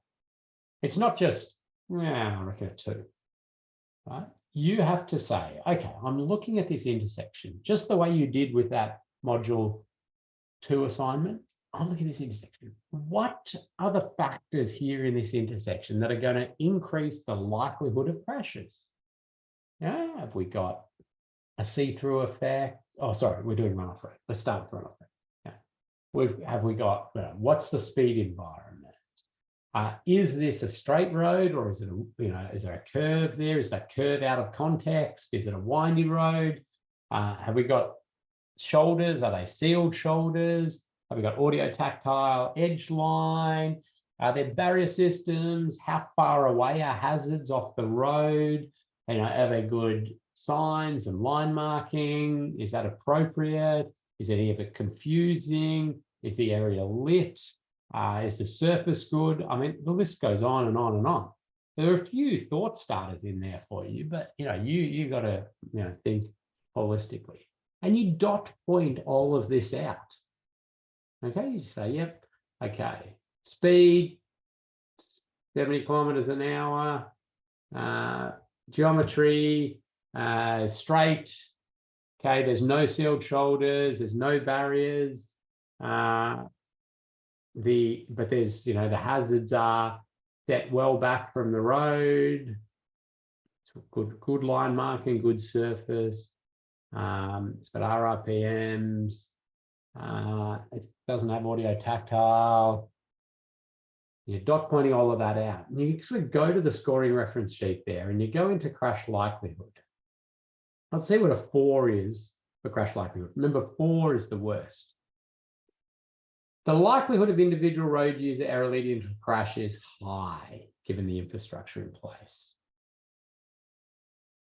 It's not just, I reckon a 2, right? You have to say, okay, I'm looking at this intersection, just the way you did with that module 2 assignment. I'm looking at this intersection. What are the factors here in this intersection that are going to increase the likelihood of crashes? Yeah, have we got a see-through effect? Oh, sorry, we're doing runoff rate. Let's start with runoff rate. Yeah. Have we got, what's the speed environment? Is this a straight road, or is it is there a curve there? Is that curve out of context? Is it a windy road? Have we got shoulders? Are they sealed shoulders? Have we got audio tactile, edge line? Are there barrier systems? How far away are hazards off the road? You know, are there good signs and line marking? Is that appropriate? Is it ever confusing? Is the area lit? Is the surface good? I mean, the list goes on and on and on. There are a few thought starters in there for you, but you know, you got to think holistically, and you dot point all of this out. Okay, you say, yep, okay, speed 70 kilometers an hour, geometry straight. Okay, there's no sealed shoulders, there's no barriers. But there's the hazards are set well back from the road. It's good line marking, good surface. It's got RRPMs. It doesn't have audio tactile. You're dot pointing all of that out. And you sort of go to the scoring reference sheet there and you go into crash likelihood. Let's see what a 4 is for crash likelihood. Remember, 4 is the worst. The likelihood of individual road user error leading to a crash is high, given the infrastructure in place.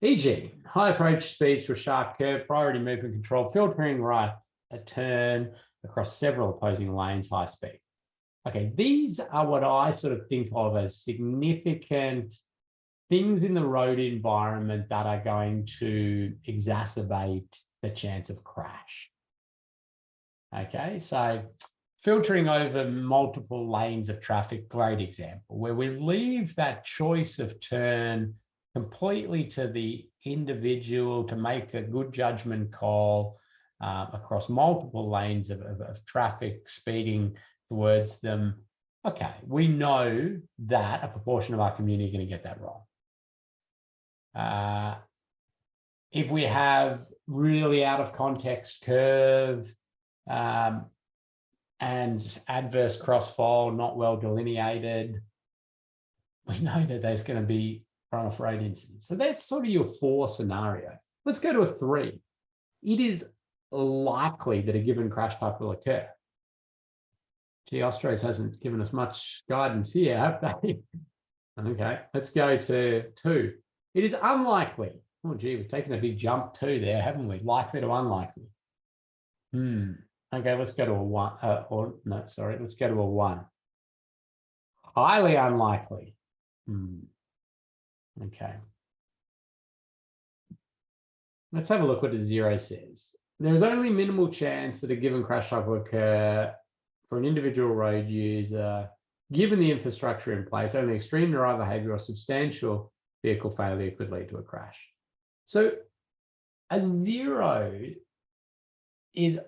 E.g., high approach speeds to a sharp curve, priority movement control, filtering right a turn across several opposing lanes, high speed. Okay, these are what I sort of think of as significant things in the road environment that are going to exacerbate the chance of crash. Okay, so filtering over multiple lanes of traffic, great example, where we leave that choice of turn completely to the individual to make a good judgment call across multiple lanes of traffic speeding towards them. Okay, we know that a proportion of our community are going to get that wrong. If we have really out of context curve and adverse crossfall not well delineated, we know that there's going to be run-off road incidents. So that's sort of your 4 scenario. Let's go to a 3. It is likely that a given crash type will occur. Gee, Australia hasn't given us much guidance here, have they? Okay, let's go to 2. It is unlikely. Oh, gee, we've taken a big jump too there, haven't we? Likely to unlikely. Okay, let's go to a 1. Let's go to a 1. Highly unlikely. Okay. Let's have a look what a 0 says. There is only minimal chance that a given crash type will occur for an individual road user, given the infrastructure in place. Only extreme driver behavior or substantial vehicle failure could lead to a crash. So a 0 is,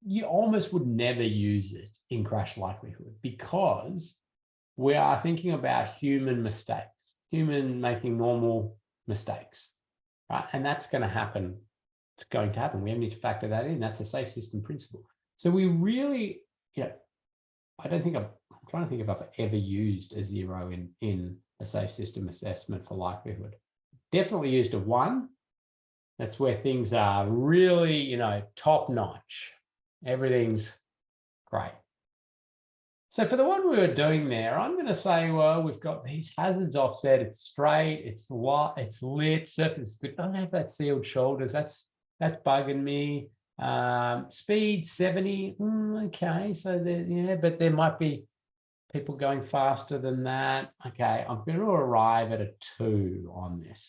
you almost would never use it in crash likelihood because we are thinking about human mistakes, human making normal mistakes, right? And that's going to happen. It's going to happen. We need to factor that in. That's a safe system principle. So we really, I'm trying to think if I've ever used a 0 in a safe system assessment for likelihood. Definitely used a 1. That's where things are really, top notch. Everything's great. So for the one we were doing there, I'm going to say, well, we've got these hazards offset. It's straight. It's lit. Surface good. Don't have that sealed shoulders. That's bugging me. Speed 70. Okay, so but there might be people going faster than that. Okay, I'm going to arrive at a 2 on this.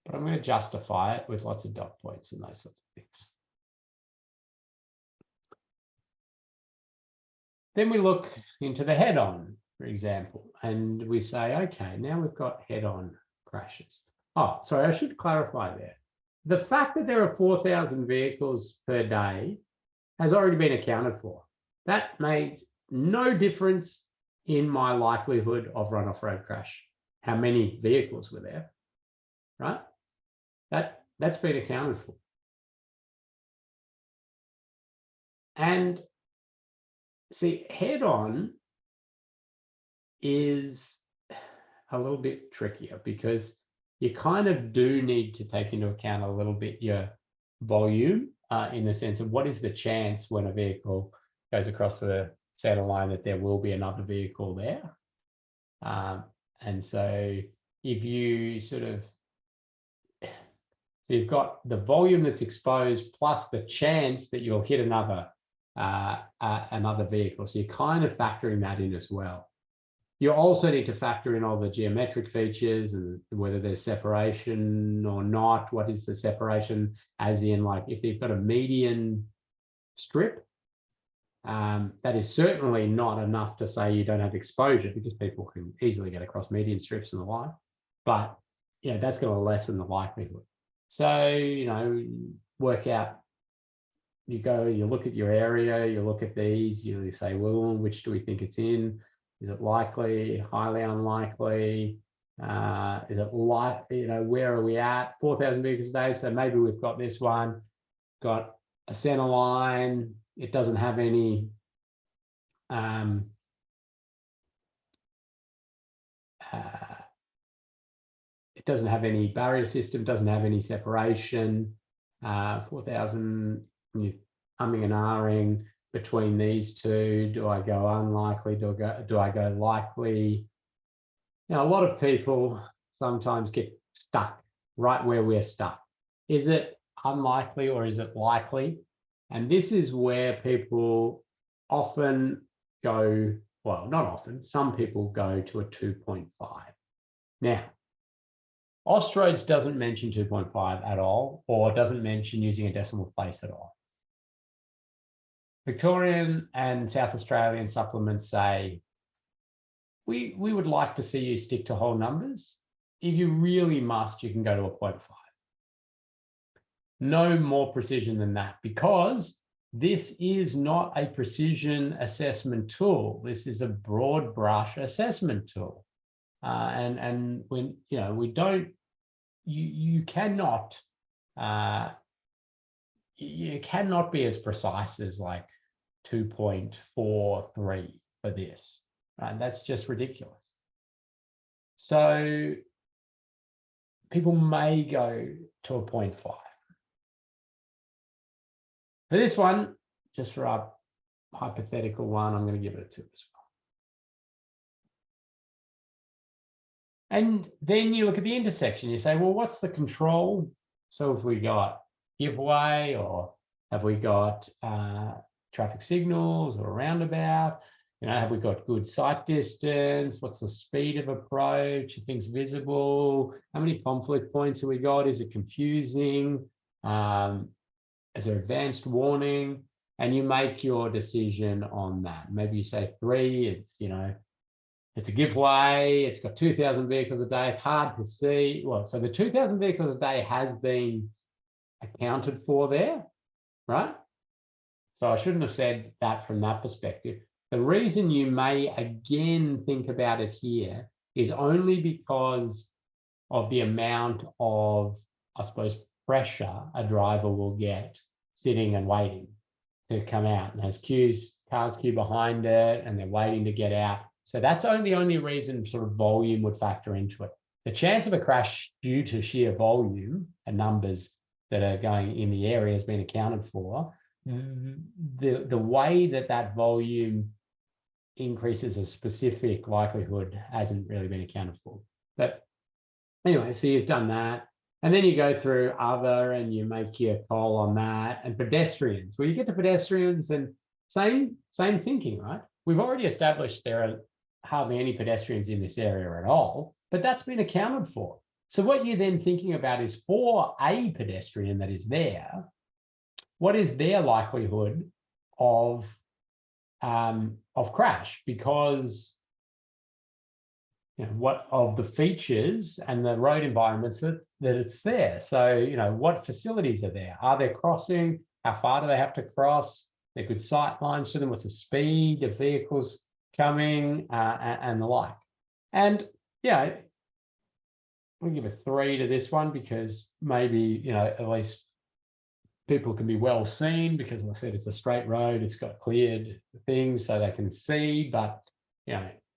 But I'm going to justify it with lots of dot points and those sorts of things. Then we look into the head-on, for example, and we say, okay, now we've got head-on crashes. Oh, sorry, I should clarify there. The fact that there are 4,000 vehicles per day has already been accounted for. That made no difference in my likelihood of run-off road crash. How many vehicles were there, right? That's been accounted for. And see, head-on is a little bit trickier because you kind of do need to take into account a little bit your volume in the sense of what is the chance when a vehicle goes across the center line that there will be another vehicle there. And so if you sort of, so you've got the volume that's exposed plus the chance that you'll hit another vehicle. So you're kind of factoring that in as well. You also need to factor in all the geometric features and whether there's separation or not. What is the separation? As in, like, if you've got a median strip, that is certainly not enough to say you don't have exposure, because people can easily get across median strips and the like. But that's going to lessen the likelihood. So work out. You look at your area, you look at these, you say, well, which do we think it's in? Is it likely, highly unlikely? Is it where are we at? 4,000 vehicles a day. So maybe we've got this one, got a center line. It doesn't have any it doesn't have any barrier system, doesn't have any separation. 4,000, you're umming and ahhing between these two. Do I go unlikely? Do I go likely? A lot of people sometimes get stuck right where we're stuck. Is it unlikely or is it likely? And this is where people often go, well, not often, some people go to a 2.5. Now, Austroads doesn't mention 2.5 at all, or doesn't mention using a decimal place at all. Victorian and South Australian supplements say, we would like to see you stick to whole numbers. If you really must, you can go to a 0.5. No more precision than that, because this is not a precision assessment tool. This is a broad brush assessment tool. And when, we don't, you cannot be as precise as like 2.43 for this. Right? That's just ridiculous. So people may go to a 0.5. For this one, just for our hypothetical one, I'm going to give it a 2 as well. And then you look at the intersection, you say, well, what's the control? So if we got giveaway, or have we got traffic signals or a roundabout? Have we got good sight distance? What's the speed of approach? Are things visible? How many conflict points have we got? Is it confusing? Is there advanced warning? And you make your decision on that. Maybe you say 3, it's a giveaway, it's got 2,000 vehicles a day, it's hard to see. Well, so the 2,000 vehicles a day has been accounted for there, right? So I shouldn't have said that from that perspective. The reason you may again think about it here is only because of the amount of, I suppose, pressure a driver will get sitting and waiting to come out, and has cars queue behind it, and they're waiting to get out. So that's the only reason sort of volume would factor into it. The chance of a crash due to sheer volume and numbers that are going in the area has been accounted for. The way that volume increases a specific likelihood hasn't really been accounted for. But anyway, so you've done that. And then you go through other and you make your call on that. And pedestrians, well, you get to pedestrians and same thinking, right? We've already established there are hardly any pedestrians in this area at all, but that's been accounted for. So what you're then thinking about is, for a pedestrian that is there, what is their likelihood of crash? Because what of the features and the road environments that it's there. So, what facilities are there? Are they crossing? How far do they have to cross? They're good sight lines to them. What's the speed of vehicles coming and the like? And, we'll give a 3 to this one, because maybe, at least people can be well seen, because like I said, it's a straight road. It's got cleared things so they can see, but,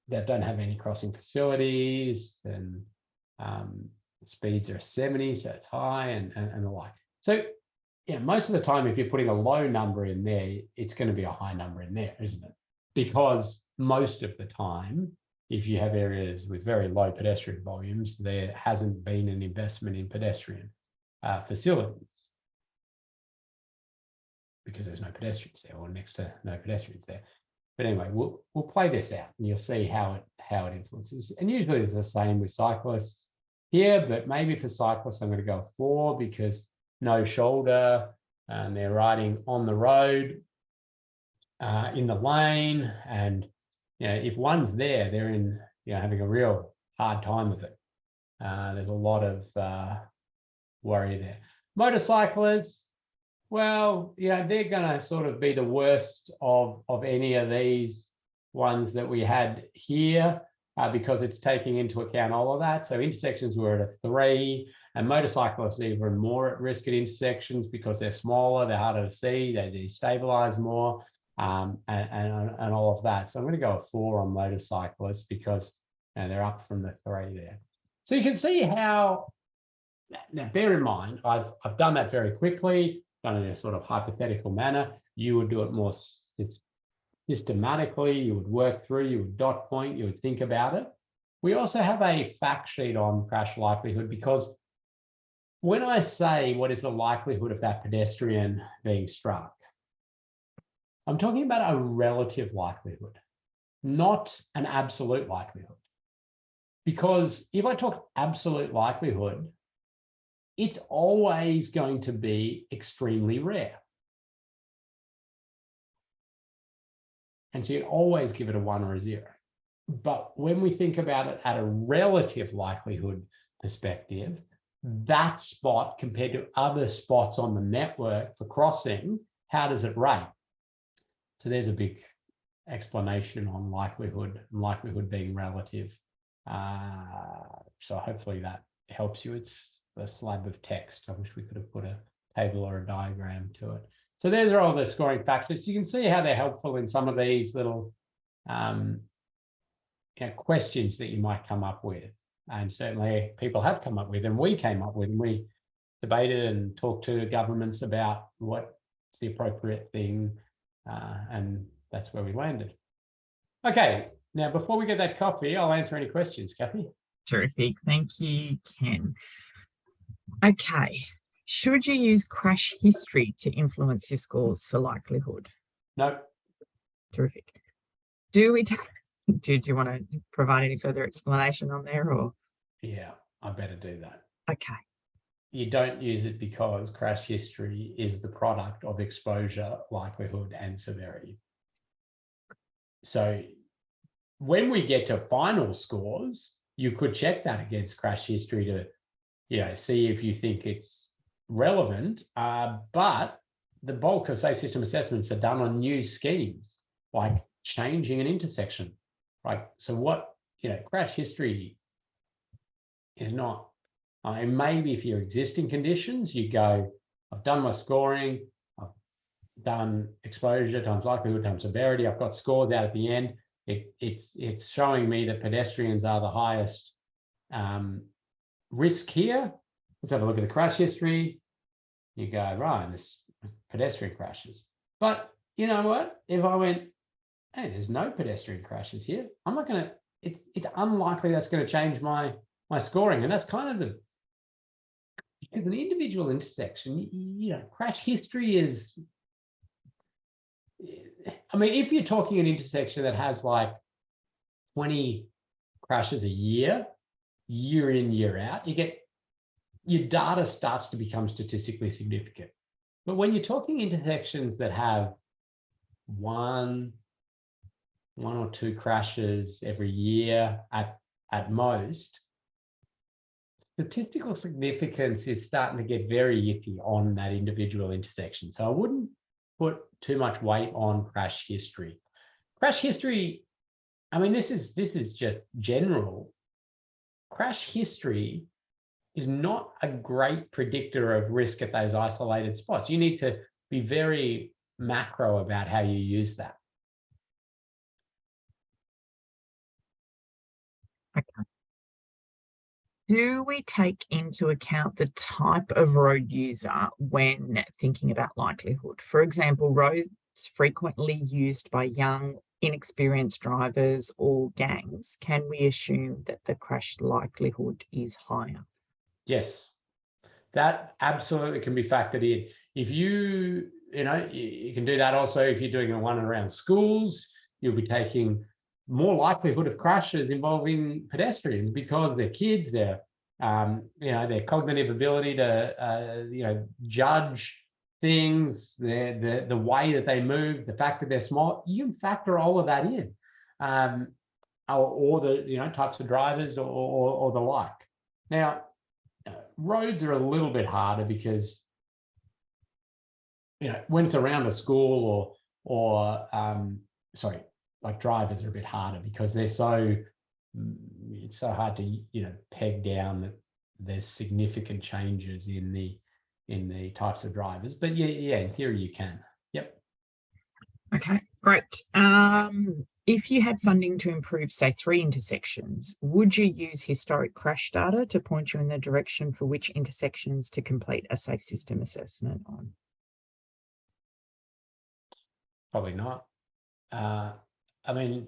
they don't have any crossing facilities, and speeds are 70, so it's high, and the like. So most of the time, if you're putting a low number in there, it's going to be a high number in there, isn't it? Because most of the time, if you have areas with very low pedestrian volumes, there hasn't been an investment in pedestrian facilities because there's no pedestrians there, or next to no pedestrians there. But anyway, we'll play this out and you'll see how it influences. And usually it's the same with cyclists here, but maybe for cyclists, I'm going to go 4 because no shoulder and they're riding on the road in the lane. And, if one's there, they're in, having a real hard time with it. There's a lot of worry there. Motorcyclists, well, they're going to sort of be the worst of any of these ones that we had here because it's taking into account all of that. So intersections were at a 3, and motorcyclists are even more at risk at intersections because they're smaller, they're harder to see, they destabilize more, and all of that. So I'm going to go a 4 on motorcyclists because they're up from the 3 there. So you can see how. Now, bear in mind, I've done that very quickly, done it in a sort of hypothetical manner. You would do it more systematically, you would work through, you would dot point, you would think about it. We also have a fact sheet on crash likelihood because when I say what is the likelihood of that pedestrian being struck, I'm talking about a relative likelihood, not an absolute likelihood. Because if I talk absolute likelihood, it's always going to be extremely rare. And so you'd always give it a 1 or a 0. But when we think about it at a relative likelihood perspective, that spot compared to other spots on the network for crossing, how does it rate? So there's a big explanation on likelihood and likelihood being relative. So hopefully that helps you. It's a slab of text. I wish we could have put a table or a diagram to it. So those are all the scoring factors. You can see how they're helpful in some of these little questions that you might come up with. And certainly people have come up with, and we came up with, and we debated and talked to governments about what's the appropriate thing. And that's where we landed. Okay, now before we get that coffee, I'll answer any questions, Kathy. Terrific. Thank you, Ken. Okay. Should you use crash history to influence your scores for likelihood? No. Terrific. Do you want to provide any further explanation on there, or? Yeah, I better do that. Okay. You don't use it because crash history is the product of exposure, likelihood, and severity. So when we get to final scores, you could check that against crash history to, see if you think it's relevant. But the bulk of safe system assessments are done on new schemes, like changing an intersection, right? So what, crash history is not. Maybe if you're existing conditions, you go, I've done my scoring, I've done exposure times likelihood times severity, I've got scores out at the end. It's showing me that pedestrians are the highest risk here. Let's have a look at the crash history. You go, right, this pedestrian crashes. But you know what? If I went, hey, there's no pedestrian crashes here, I'm not going to, it's unlikely that's going to change my scoring. And that's kind of because an individual intersection, crash history is, if you're talking an intersection that has like 20 crashes a year in, year out, your data starts to become statistically significant. But when you're talking intersections that have one or 2 crashes every year at most, statistical significance is starting to get very iffy on that individual intersection. So I wouldn't put too much weight on crash history. Crash history, this is just general. Crash history is not a great predictor of risk at those isolated spots. You need to be very macro about how you use that. Okay. Do we take into account the type of road user when thinking about likelihood? For example, roads frequently used by young, inexperienced drivers or gangs, can we assume that the crash likelihood is higher? Yes, that absolutely can be factored in. If you can do that also if you're doing a one around schools, you'll be taking more likelihood of crashes involving pedestrians because they're kids, their cognitive ability to judge things, the way that they move, the fact that they're small, you can factor all of that in, or the types of drivers or the like. Now, roads are a little bit harder because when it's around a school like drivers are a bit harder because they're it's so hard to peg down that there's significant changes in the types of drivers. But yeah, in theory you can. Yep. Okay, great. If you had funding to improve, say, 3 intersections, would you use historic crash data to point you in the direction for which intersections to complete a safe system assessment on? Probably not. I mean,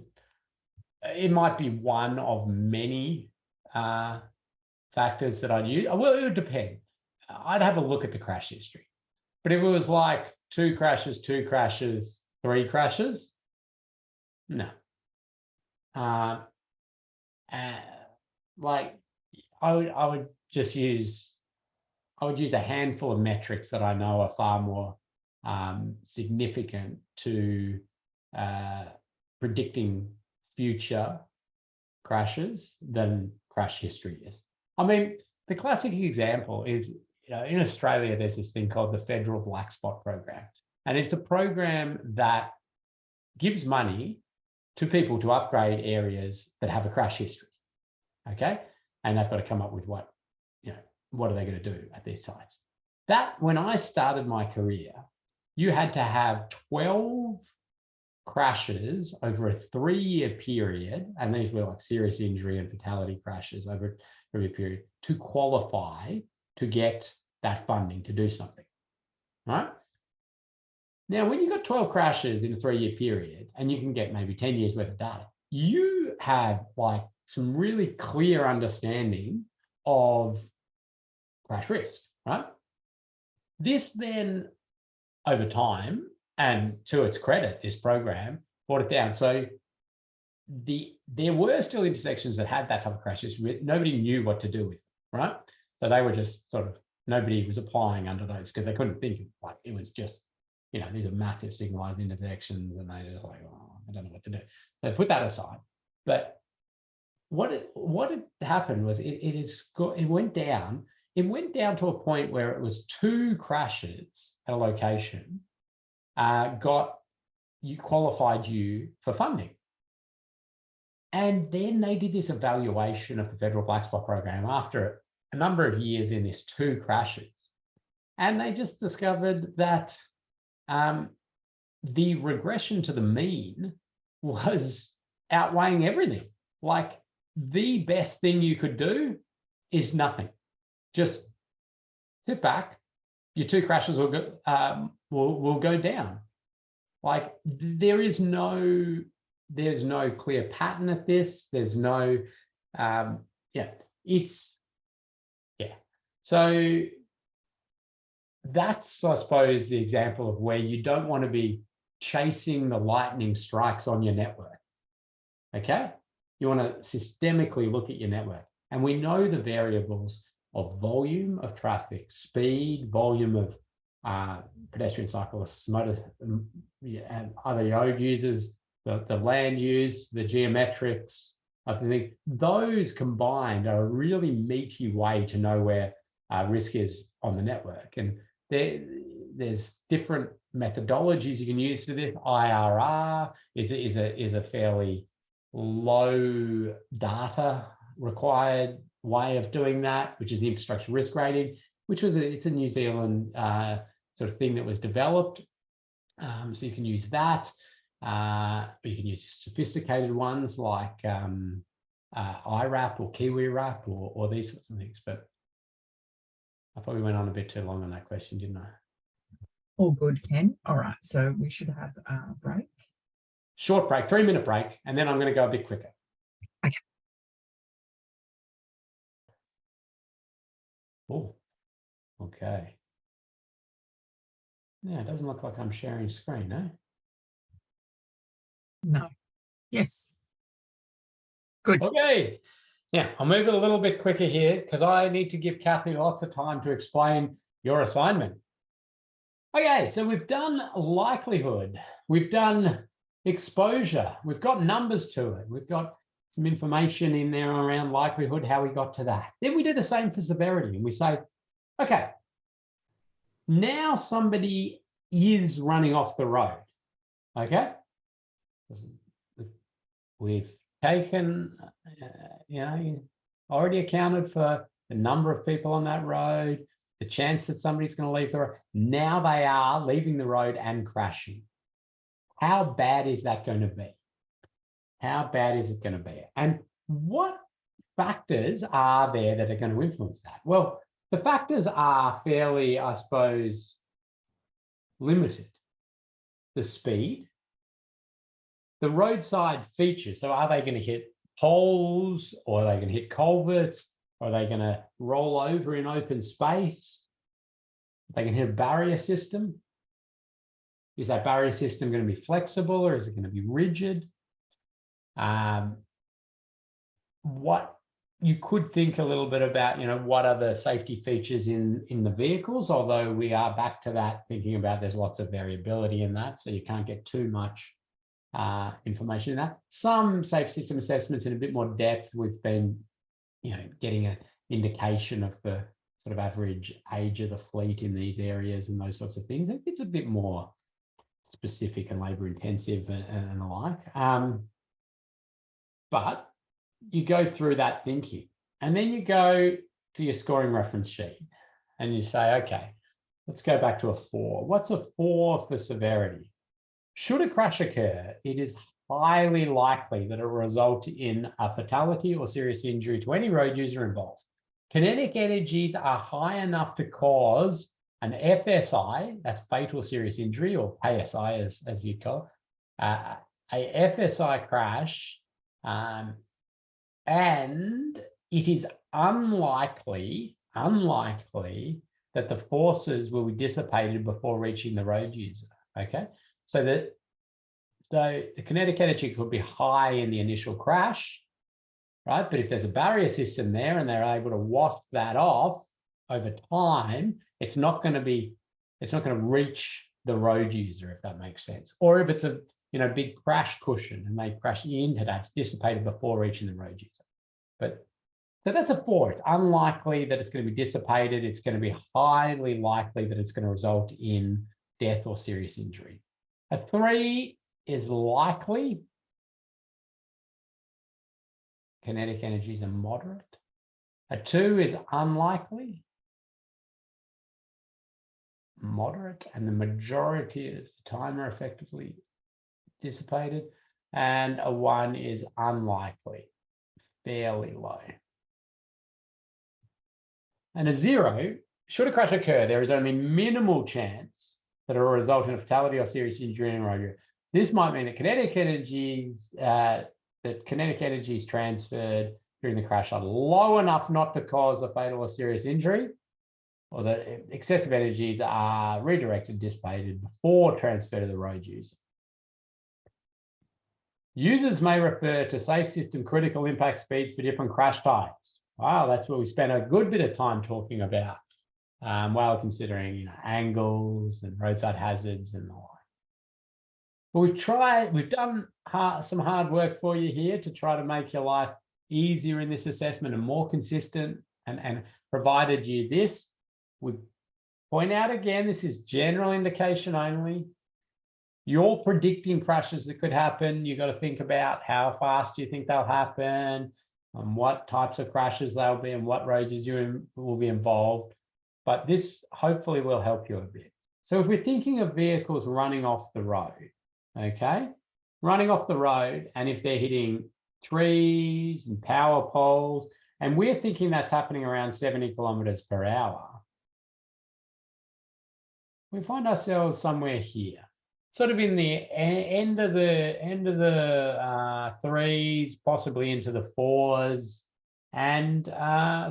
it might be one of many factors that I'd use. Well, it would depend. I'd have a look at the crash history. But if it was like 2 crashes, 3 crashes, no. Like I would use a handful of metrics that I know are far more significant to predicting future crashes than crash history is. I mean, the classic example is, in Australia, there's this thing called the Federal Black Spot Program. And it's a program that gives money to people to upgrade areas that have a crash history. Okay. And they've got to come up with what are they going to do at their sites. That, when I started my career, you had to have 12 crashes over a 3-year period, and these were like serious injury and fatality crashes over a 3-year period, to qualify to get that funding to do something, right? Now, when you've got 12 crashes in a 3-year period, and you can get maybe 10 years worth of data, you have like some really clear understanding of crash risk, right? This then, over time, and to its credit, this program brought it down. So there were still intersections that had that type of crashes. Nobody knew what to do with, right? So they were just sort of, nobody was applying under those because they couldn't think of, like, it was just, these are massive signalized intersections, and they just like, oh, I don't know what to do. So put that aside. But what had happened was it went down. It went down to a point where it was 2 crashes at a location qualified you for funding. And then they did this evaluation of the Federal Black Spot Program after a number of years in this 2 crashes. And they just discovered that the regression to the mean was outweighing everything. Like, the best thing you could do is nothing. Just sit back. Your 2 crashes will go down. Like, there's no clear pattern at this. There's no, So that's, I suppose, the example of where you don't want to be chasing the lightning strikes on your network. Okay? You want to systemically look at your network. And we know the variables of volume of traffic, speed, volume of pedestrian, cyclists, motor, and other road users, the land use, the geometrics. I think those combined are a really meaty way to know where risk is on the network. And there's different methodologies you can use for this. IRR is a fairly low data required way of doing that, which is the infrastructure risk rating, which was it's a New Zealand sort of thing that was developed. So you can use that. You can use sophisticated ones like IRAP or Kiwi Wrap or these sorts of things. But I probably went on a bit too long on that question, didn't I? All good, Ken. All right, so we should have a break. Short break, 3-minute break, and then I'm going to go a bit quicker. Okay. Oh, okay. Yeah, it doesn't look like I'm sharing screen, no? No. Yes. Good. Okay. Now, I'll move it a little bit quicker here because I need to give Kathy lots of time to explain your assignment. Okay, so we've done likelihood. We've done exposure. We've got numbers to it. We've got some information in there around likelihood, how we got to that. Then we do the same for severity and we say, okay, now somebody is running off the road, okay? We've taken, already accounted for the number of people on that road, the chance that somebody's going to leave the road. Now they are leaving the road and crashing. How bad is that going to be? How bad is it going to be? And what factors are there that are going to influence that? Well, the factors are fairly, I suppose, limited. The speed, the roadside features. So are they going to hit poles, or are they going to hit culverts? Or are they going to roll over in open space? Are they going to hit a barrier system? Is that barrier system going to be flexible, or is it going to be rigid? What you could think a little bit about, what are the safety features in the vehicles, although we are back to that, thinking about there's lots of variability in that, so you can't get too much information in that. Some safe system assessments in a bit more depth, we've been, getting an indication of the sort of average age of the fleet in these areas and those sorts of things. It's a bit more specific and labor intensive and the like. But you go through that thinking, and then you go to your scoring reference sheet and you say, okay, let's go back to a 4. What's a 4 for severity? Should a crash occur, it is highly likely that it will result in a fatality or serious injury to any road user involved. Kinetic energies are high enough to cause an FSI, that's fatal serious injury, or ASI as you'd call it, a FSI crash, and it is unlikely that the forces will be dissipated before reaching the road user. Okay, so the kinetic energy could be high in the initial crash, right? But if there's a barrier system there and they're able to waft that off over time, it's not going to reach the road user, if that makes sense. Or if it's a big crash cushion and they crash into that, it's dissipated before reaching the road user. But so that's a 4. It's unlikely that it's going to be dissipated. It's going to be highly likely that it's going to result in death or serious injury. A 3 is likely. Kinetic energies are moderate. A 2 is unlikely. Moderate, and the majority of the time are effectively dissipated. And a 1 is unlikely, fairly low. And a 0, should a crash occur, there is only minimal chance that it will result in a fatality or serious injury in a road user. This might mean that kinetic energies transferred during the crash are low enough not to cause a fatal or serious injury, or that excessive energies are redirected, dissipated before transfer to the road user. Users may refer to safe system critical impact speeds for different crash types. Wow, that's what we spent a good bit of time talking about while considering angles and roadside hazards and the like. But we've done some hard work for you here to try to make your life easier in this assessment and more consistent, and provided you this. We point out again, this is general indication only. You're predicting crashes that could happen. You've got to think about how fast do you think they'll happen, and what types of crashes they'll be, and what roads you will be involved. But this hopefully will help you a bit. So if we're thinking of vehicles running off the road, okay, running off the road, and if they're hitting trees and power poles, and we're thinking that's happening around 70 kilometers per hour. We find ourselves somewhere here, sort of in the end of the threes, possibly into the fours. And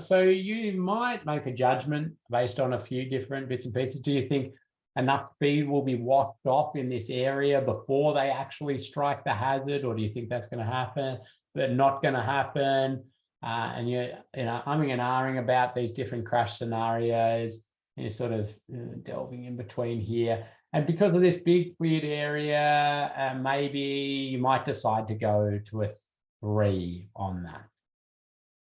so you might make a judgment based on a few different bits and pieces. Do you think enough speed will be washed off in this area before they actually strike the hazard, or do you think that's going to happen? But not going to happen. And you're umming and ahhing about these different crash scenarios. And you're sort of delving in between here. And because of this big weird area, maybe you might decide to go to a 3 on that.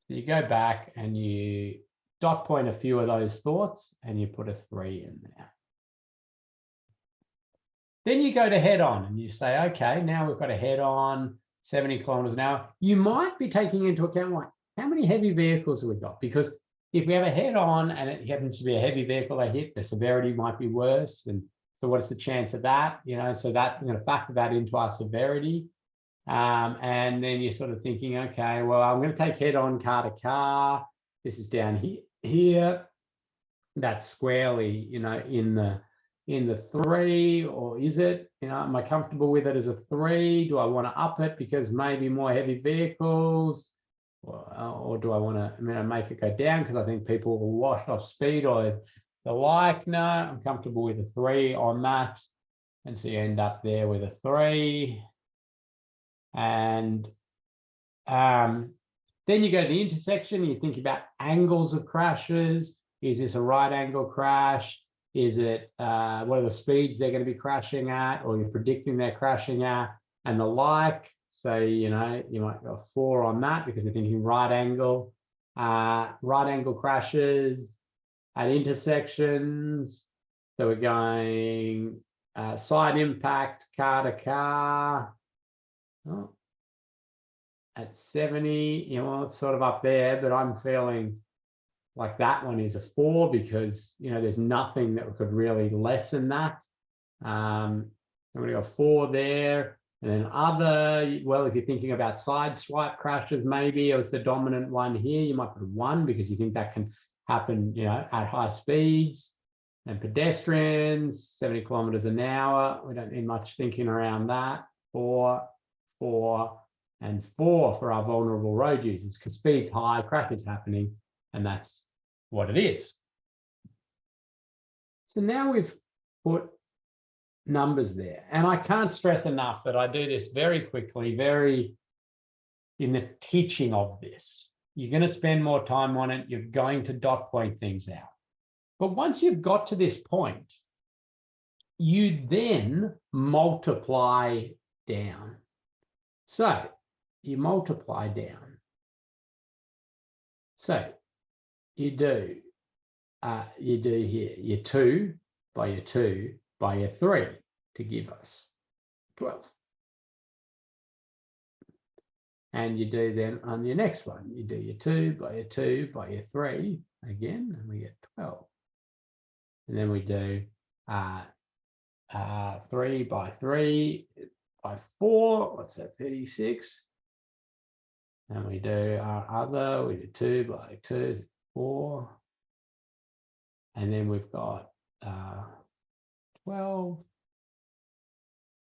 So you go back and you dot point a few of those thoughts and you put a 3 in there. Then you go to head on and you say, okay, now we've got a head on 70 kilometers an hour. You might be taking into account, like, how many heavy vehicles have we got? Because if we have a head on and it happens to be a heavy vehicle they hit, the severity might be worse. And so what's the chance of that? So that I'm going to factor that into our severity. And then you're sort of thinking, okay, well, I'm going to take head on car to car. This is down here. That's squarely, in the 3, or is it? Am I comfortable with it as a 3? Do I want to up it because maybe more heavy vehicles? Or do I want to make it go down because I think people will wash off speed or the like? No, I'm comfortable with a 3 on that. And so you end up there with a 3. And then you go to the intersection, you think about angles of crashes. Is this a right angle crash? Is it, what are the speeds they're going to be crashing at, or you're predicting they're crashing at, and the like? So, you might go 4 on that because you're thinking right angle crashes at intersections. So we're going side impact, car to car. Oh, at 70, it's sort of up there, but I'm feeling like that one is a 4 because, there's nothing that could really lessen that. I'm going to go 4 there. And then other, well, if you're thinking about side swipe crashes, maybe it was the dominant one here. You might put a 1 because you think that can happen, at high speeds. And pedestrians, 70 kilometers an hour. We don't need much thinking around that. 4, 4, and 4 for our vulnerable road users because speed's high, crash is happening, and that's what it is. So now we've put numbers there, and I can't stress enough that I do this very quickly, in the teaching of this. You're going to spend more time on it. You're going to dot point things out. But once you've got to this point, you then multiply down. So you multiply down. So you do here your 2 by your 2 by your 3 to give us 12. And you do then on your next one, you do your 2 by your 2 by your 3 again, and we get 12. And then we do 3 by 3 by 4, what's that, 36? And we do our other, we do 2 by 2, 4. And then we've got 12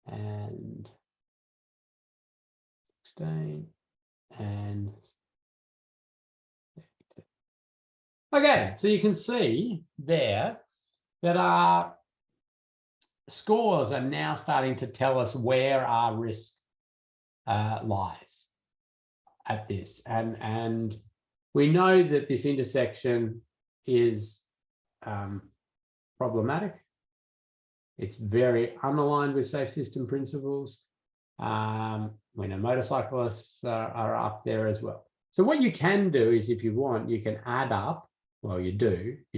and 16 and 32. Okay, so you can see there that our scores are now starting to tell us where our risk lies at this. And we know that this intersection is problematic. It's very unaligned with safe system principles. We know motorcyclists are up there as well. So what you can do is, if you want, you can add up, well, you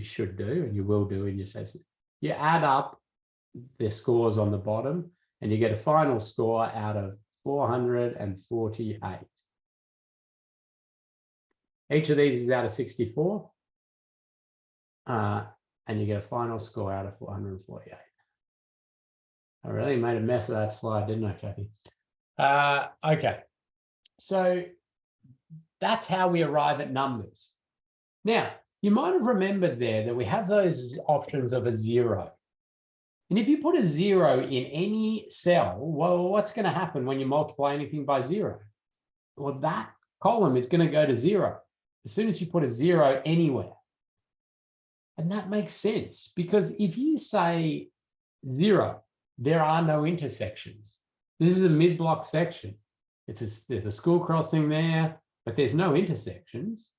should do, and you will do in your safe system. You add up the scores on the bottom and you get a final score out of 448. Each of these is out of 64. And you get a final score out of 448. I really made a mess of that slide, didn't I, Kathy? Okay. So that's how we arrive at numbers. Now, you might have remembered there that we have those options of a 0. And if you put a 0 in any cell, well, what's going to happen when you multiply anything by 0? Well, that column is going to go to 0 as soon as you put a 0 anywhere. And that makes sense, because if you say 0, there are no intersections. This is a mid-block section. There's a school crossing there, but there's no intersections.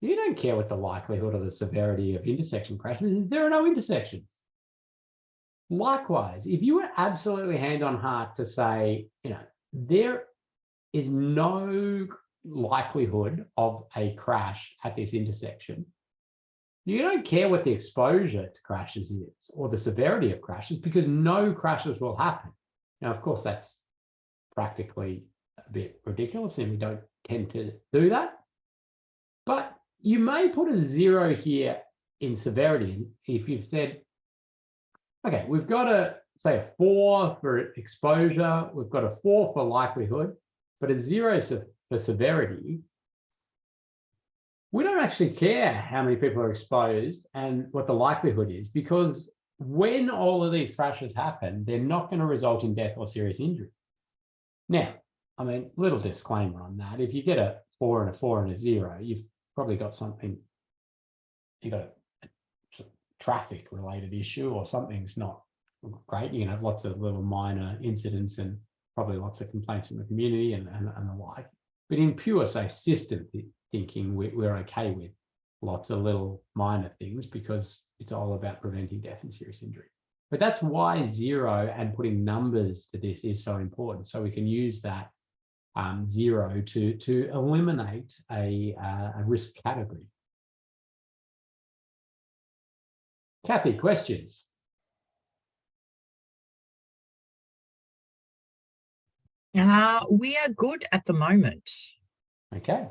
You don't care what the likelihood or the severity of intersection crashes is. There are no intersections. Likewise, if you were absolutely hand on heart to say, there is no likelihood of a crash at this intersection, you don't care what the exposure to crashes is or the severity of crashes, because no crashes will happen. Now, of course, that's practically a bit ridiculous, and we don't tend to do that. But you may put a 0 here in severity if you've said, okay, we've got say a 4 for exposure, we've got a 4 for likelihood, but a 0 for severity. We don't actually care how many people are exposed and what the likelihood is, because when all of these crashes happen, they're not going to result in death or serious injury. Now, I mean, little disclaimer on that. If you get a 4 and a 4 and a 0, you've probably got something, you've got a traffic related issue, or something's not great. You can have lots of little minor incidents and probably lots of complaints from the community and the like. But in pure, say, system thinking, we're okay with lots of little minor things, because it's all about preventing death and serious injury. But that's why 0 and putting numbers to this is so important. So we can use that 0 to eliminate a risk category. Kathy, questions? We are good at the moment. Okay.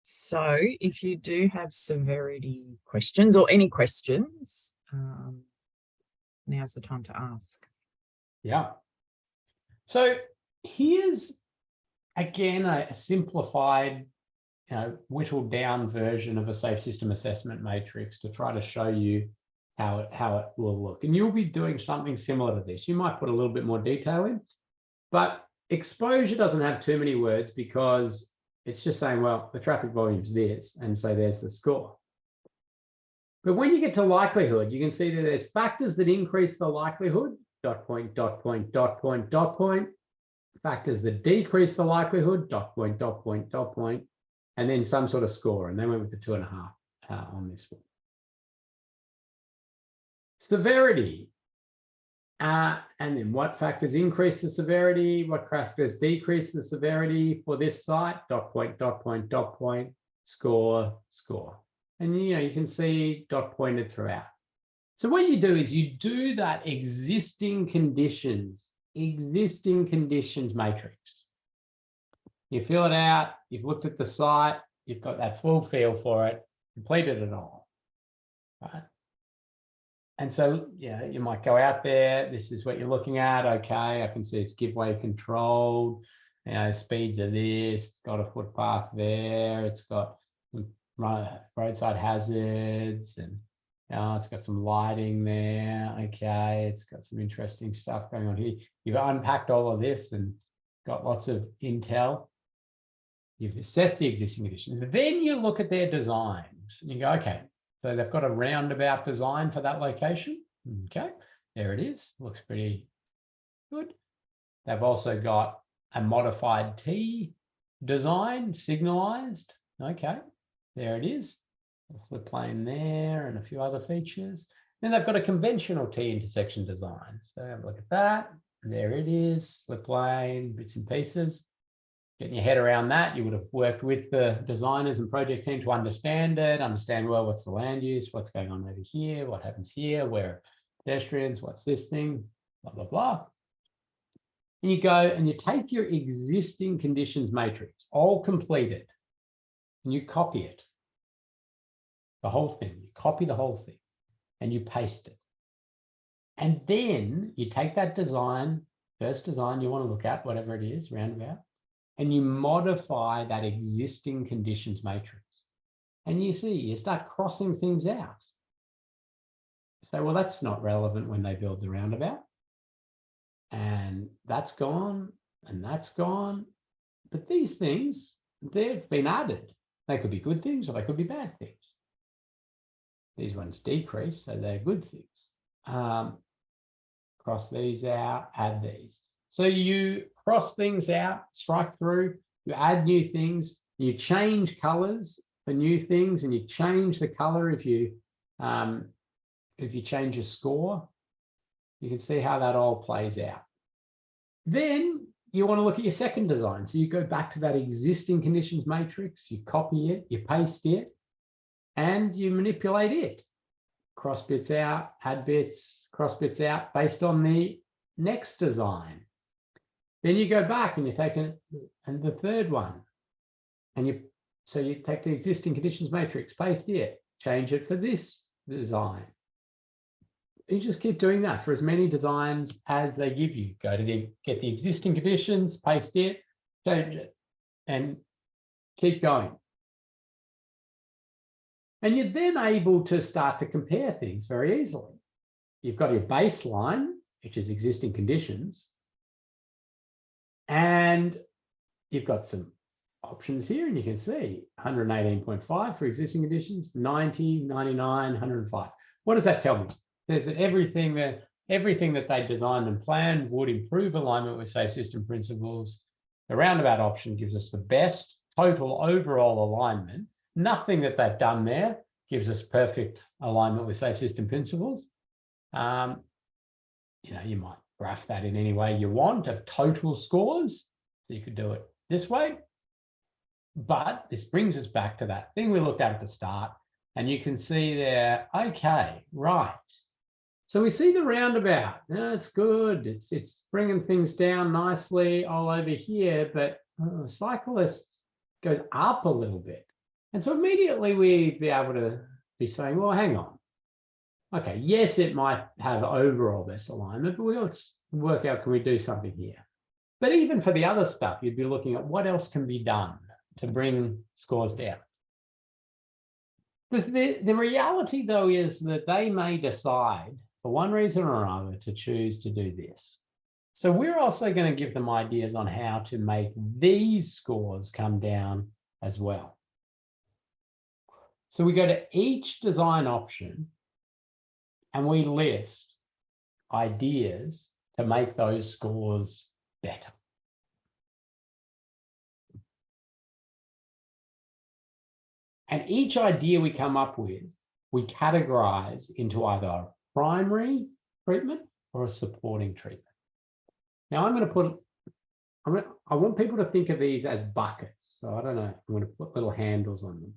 So if you do have severity questions or any questions, now's the time to ask. Yeah. So here's, again, a simplified, whittled down version of a safe system assessment matrix to try to show you how it will look. And you'll be doing something similar to this. You might put a little bit more detail in, but exposure doesn't have too many words, because it's just saying, well, the traffic volume is this, and so there's the score. But when you get to likelihood, you can see that there's factors that increase the likelihood, ... factors that decrease the likelihood, ... and then some sort of score. And they went with the 2.5 on this one. Severity. And then what factors increase the severity, what factors decrease the severity for this site, ... score. And you can see dot pointed throughout. So what you do is you do that existing conditions matrix. You fill it out, you've looked at the site, you've got that full feel for it, completed it all, right? And so, you might go out there. This is what you're looking at. Okay, I can see it's give way controlled. Speeds are this. It's got a footpath there. It's got roadside hazards, and it's got some lighting there. Okay, it's got some interesting stuff going on here. You've unpacked all of this and got lots of intel. You've assessed the existing conditions, but then you look at their designs and you go, okay, so they've got a roundabout design for that location. Okay, there it is. Looks pretty good. They've also got a modified T design, signalized. Okay, there it is. A slip lane there and a few other features. Then they've got a conventional T intersection design. So have a look at that. There it is, slip lane, bits and pieces. Getting your head around that, you would have worked with the designers and project team to understand it, well, what's the land use, what's going on over here, what happens here, where are pedestrians, what's this thing, blah, blah, blah. And you go and you take your existing conditions matrix, all completed, and you copy it. The whole thing, you copy the whole thing and you paste it. And then you take that design, first design you want to look at, whatever it is, roundabout, and you modify that existing conditions matrix. And you see, you start crossing things out. So, well, that's not relevant when they build the roundabout. And that's gone, and that's gone. But these things, they've been added. They could be good things or they could be bad things. These ones decrease, so they're good things. Cross these out, add these. So you cross things out, strike through, you add new things, you change colors for new things, and you change the color if you change your score. You can see how that all plays out. Then you want to look at your second design. So you go back to that existing conditions matrix, you copy it, you paste it, and you manipulate it. Cross bits out, add bits, cross bits out based on the next design. Then you go back and you take the third one, and you take the existing conditions matrix, paste it, change it for this design. You just keep doing that for as many designs as they give you. Go to get the existing conditions, paste it, change it, and keep going. And you're then able to start to compare things very easily. You've got your baseline, which is existing conditions, and you've got some options here, and you can see 118.5 for existing conditions, 90, 99, 105. What does that tell me? There's everything that they designed and planned would improve alignment with safe system principles. The roundabout option gives us the best total overall alignment. Nothing that they've done there gives us perfect alignment with safe system principles. You might graph that in any way you want of total scores. So you could do it this way. But this brings us back to that thing we looked at the start. And you can see there, okay, right. So we see the roundabout. It's good. It's bringing things down nicely all over here, but cyclists goes up a little bit. And so immediately we'd be able to be saying, well, hang on. Okay, yes, it might have overall best alignment, but let's work out, can we do something here? But even for the other stuff, you'd be looking at what else can be done to bring scores down. The reality, though, is that they may decide for one reason or another to choose to do this. So we're also going to give them ideas on how to make these scores come down as well. So we go to each design option and we list ideas to make those scores better. And each idea we come up with, we categorize into either a primary treatment or a supporting treatment. Now I'm going to put, I want people to think of these as buckets. So I don't know, I'm going to put little handles on them,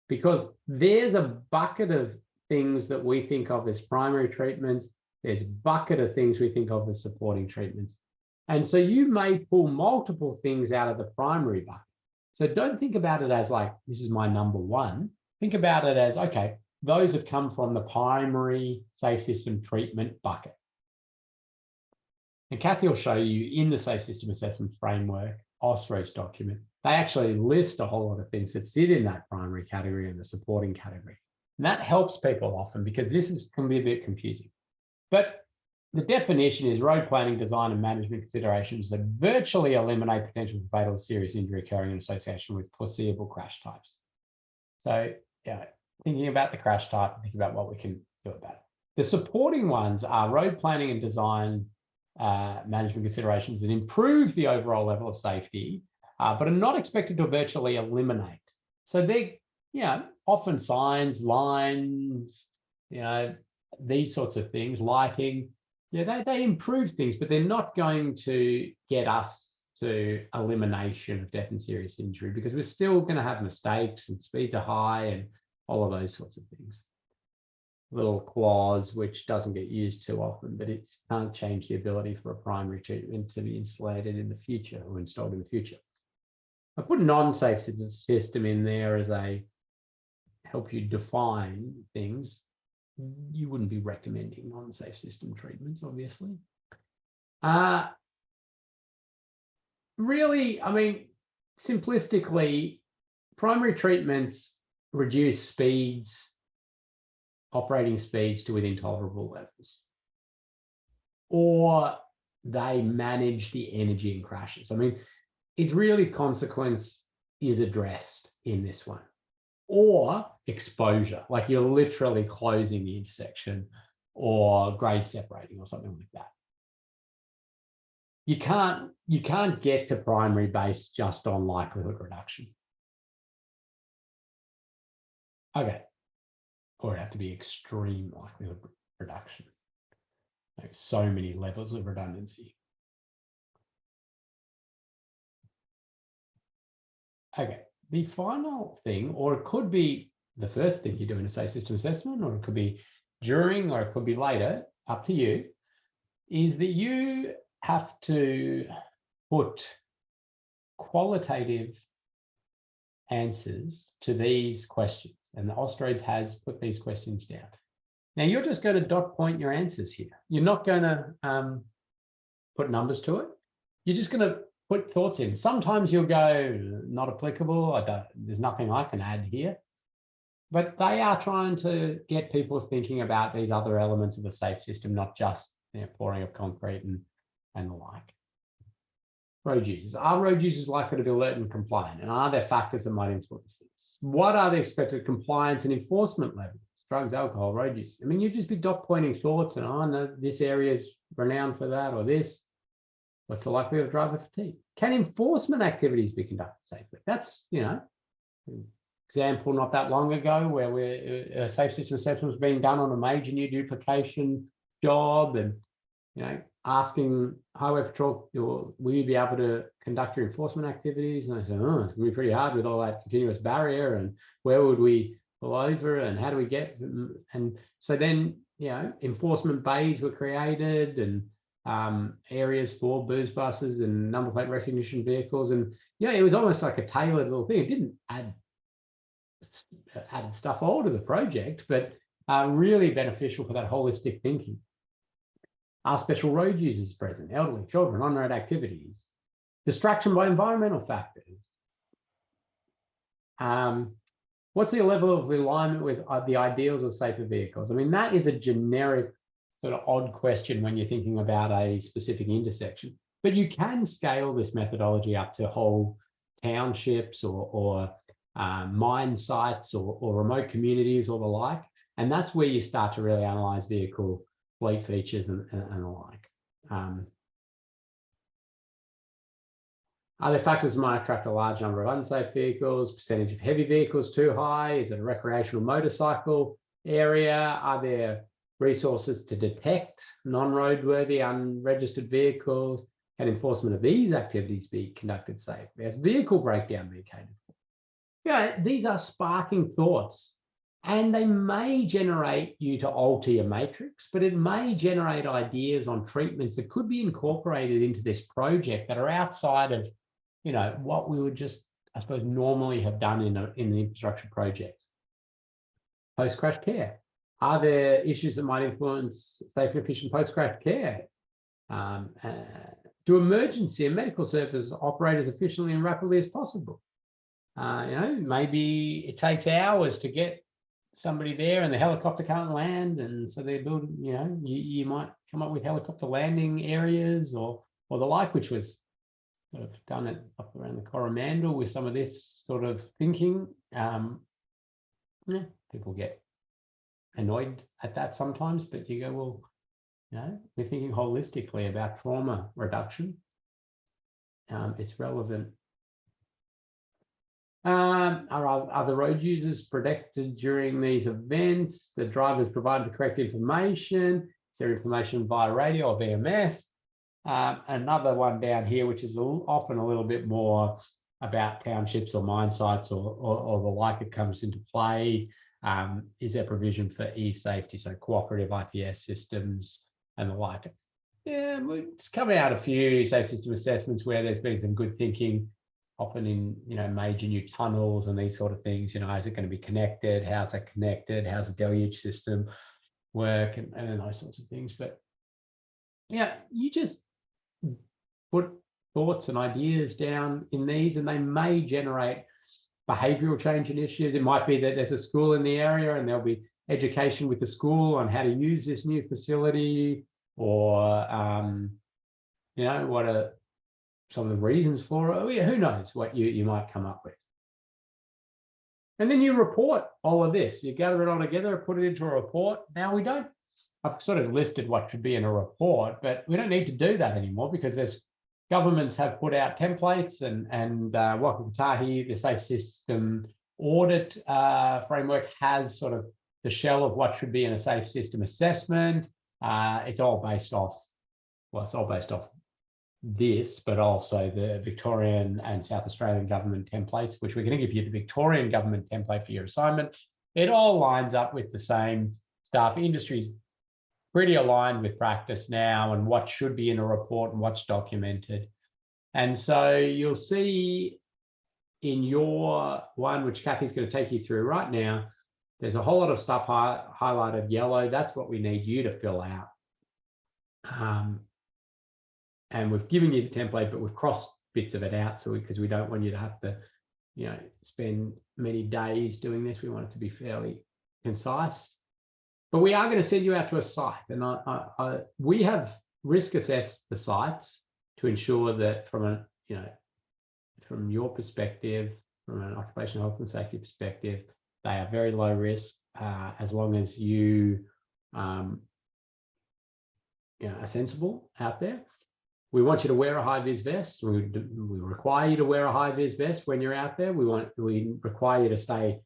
because there's a bucket of things that we think of as primary treatments. There's a bucket of things we think of as supporting treatments. And so you may pull multiple things out of the primary bucket. So don't think about it as like, this is my number one. Think about it as, okay, those have come from the primary safe system treatment bucket. And Kathy will show you in the safe system assessment framework, OSRACE document, they actually list a whole lot of things that sit in that primary category and the supporting category. And that helps people often because can be a bit confusing. But the definition is road planning, design and management considerations that virtually eliminate potential for fatal or serious injury occurring in association with foreseeable crash types. So yeah, thinking about the crash type, thinking about what we can do about it. The supporting ones are road planning and design management considerations that improve the overall level of safety, but are not expected to virtually eliminate. So they, often signs, lines, these sorts of things, lighting, they improve things, but they're not going to get us to elimination of death and serious injury, because we're still going to have mistakes and speeds are high and all of those sorts of things. Little clause, which doesn't get used too often, but it can't change the ability for a primary treatment to be installed in the future or installed in the future. I put non-safe system in there as a help you define things. You wouldn't be recommending non-safe system treatments, obviously. Really, I mean, simplistically, primary treatments reduce speeds, operating speeds to within tolerable levels, or they manage the energy in crashes. I mean, it's really consequence is addressed in this one, or exposure, like you're literally closing the intersection or grade separating or something like that. You can't get to primary based just on likelihood reduction. Okay, or it'd have to be extreme likelihood reduction. Like so many levels of redundancy. Okay, the final thing, or it could be the first thing you do in a safe system assessment, or it could be during, or it could be later, up to you, is that you have to put qualitative answers to these questions. And the Austrades has put these questions down. Now you're just going to dot point your answers here. You're not going to put numbers to it. You're just going to put thoughts in. Sometimes you'll go, not applicable. There's nothing I can add here. But they are trying to get people thinking about these other elements of the safe system, not just pouring of concrete and the like. Road users. Are road users likely to be alert and compliant? And are there factors that might influence this? What are the expected compliance and enforcement levels? Drugs, alcohol, road use. I mean, you'd just be dot pointing thoughts and, oh, no, this area is renowned for that, or this. What's the likelihood of driver fatigue? Can enforcement activities be conducted safely? That's, example not that long ago where a safe system assessment was being done on a major new duplication job, and asking Highway Patrol, will you be able to conduct your enforcement activities? And I said, oh, it's going to be pretty hard with all that continuous barrier, and where would we pull over, and how do we get? And so then, enforcement bays were created, and areas for booze buses and number plate recognition vehicles. And it was almost like a tailored little thing. It didn't add stuff all to the project, but really beneficial for that holistic thinking. Are special road users present? Elderly, children, on-road activities, distraction by environmental factors. What's the level of alignment with the ideals of safer vehicles? I mean, that is a generic sort of odd question when you're thinking about a specific intersection, but you can scale this methodology up to whole townships or mine sites or remote communities or the like. And that's where you start to really analyze vehicle fleet features and the like. Are there factors that might attract a large number of unsafe vehicles? Percentage of heavy vehicles too high? Is it a recreational motorcycle area? Are there resources to detect non-roadworthy, unregistered vehicles? Can enforcement of these activities be conducted safely? Has vehicle breakdown been catered for? These are sparking thoughts, and they may generate you to alter your matrix, but it may generate ideas on treatments that could be incorporated into this project that are outside of, what we would just, I suppose, normally have done in the infrastructure project. Post-crash care. Are there issues that might influence safe and efficient post-crash care? Do emergency and medical services operate as efficiently and rapidly as possible? Maybe it takes hours to get somebody there and the helicopter can't land, and so they're building, you might come up with helicopter landing areas or the like, which was sort of done it up around the Coromandel with some of this sort of thinking. People get annoyed at that sometimes, but you go, well, we're thinking holistically about trauma reduction. It's relevant. Are the road users protected during these events? The drivers provided the correct information? Is there information via radio or VMS? Another one down here, which is often a little bit more about townships or mine sites or the like, it comes into play. Is there provision for e-safety, so cooperative IPS systems and the like? Yeah, it's coming out a few safe system assessments where there's been some good thinking, often in major new tunnels and these sort of things. Is it going to be connected? How's that connected? How's the deluge system work, and those sorts of things. But you just put thoughts and ideas down in these, and they may generate behavioural change initiatives. It might be that there's a school in the area and there'll be education with the school on how to use this new facility, or you know, what are some of the reasons for it. Who knows what you might come up with. And then you report all of this. You gather it all together, put it into a report. Now I've sort of listed what should be in a report, but we don't need to do that anymore, because there's governments have put out templates, and Waka Kotahi, the Safe System audit framework, has sort of the shell of what should be in a safe system assessment. It's all based off this, but also the Victorian and South Australian government templates, which we're going to give you the Victorian government template for your assignment. It all lines up with the same stuff. Industry's pretty aligned with practice now, and what should be in a report and what's documented. And so you'll see in your one, which Kathy's going to take you through right now, there's a whole lot of stuff highlighted yellow. That's what we need you to fill out. And we've given you the template, but we've crossed bits of it out, so because we don't want you to have to, you know, spend many days doing this. We want it to be fairly concise. But we are going to send you out to a site, and we have risk assessed the sites to ensure that from your perspective, from an occupational health and safety perspective, they are very low risk, as long as you are sensible out there. We want you to wear a high-vis vest. We require you to wear a high-vis vest when you're out there. We require you to stay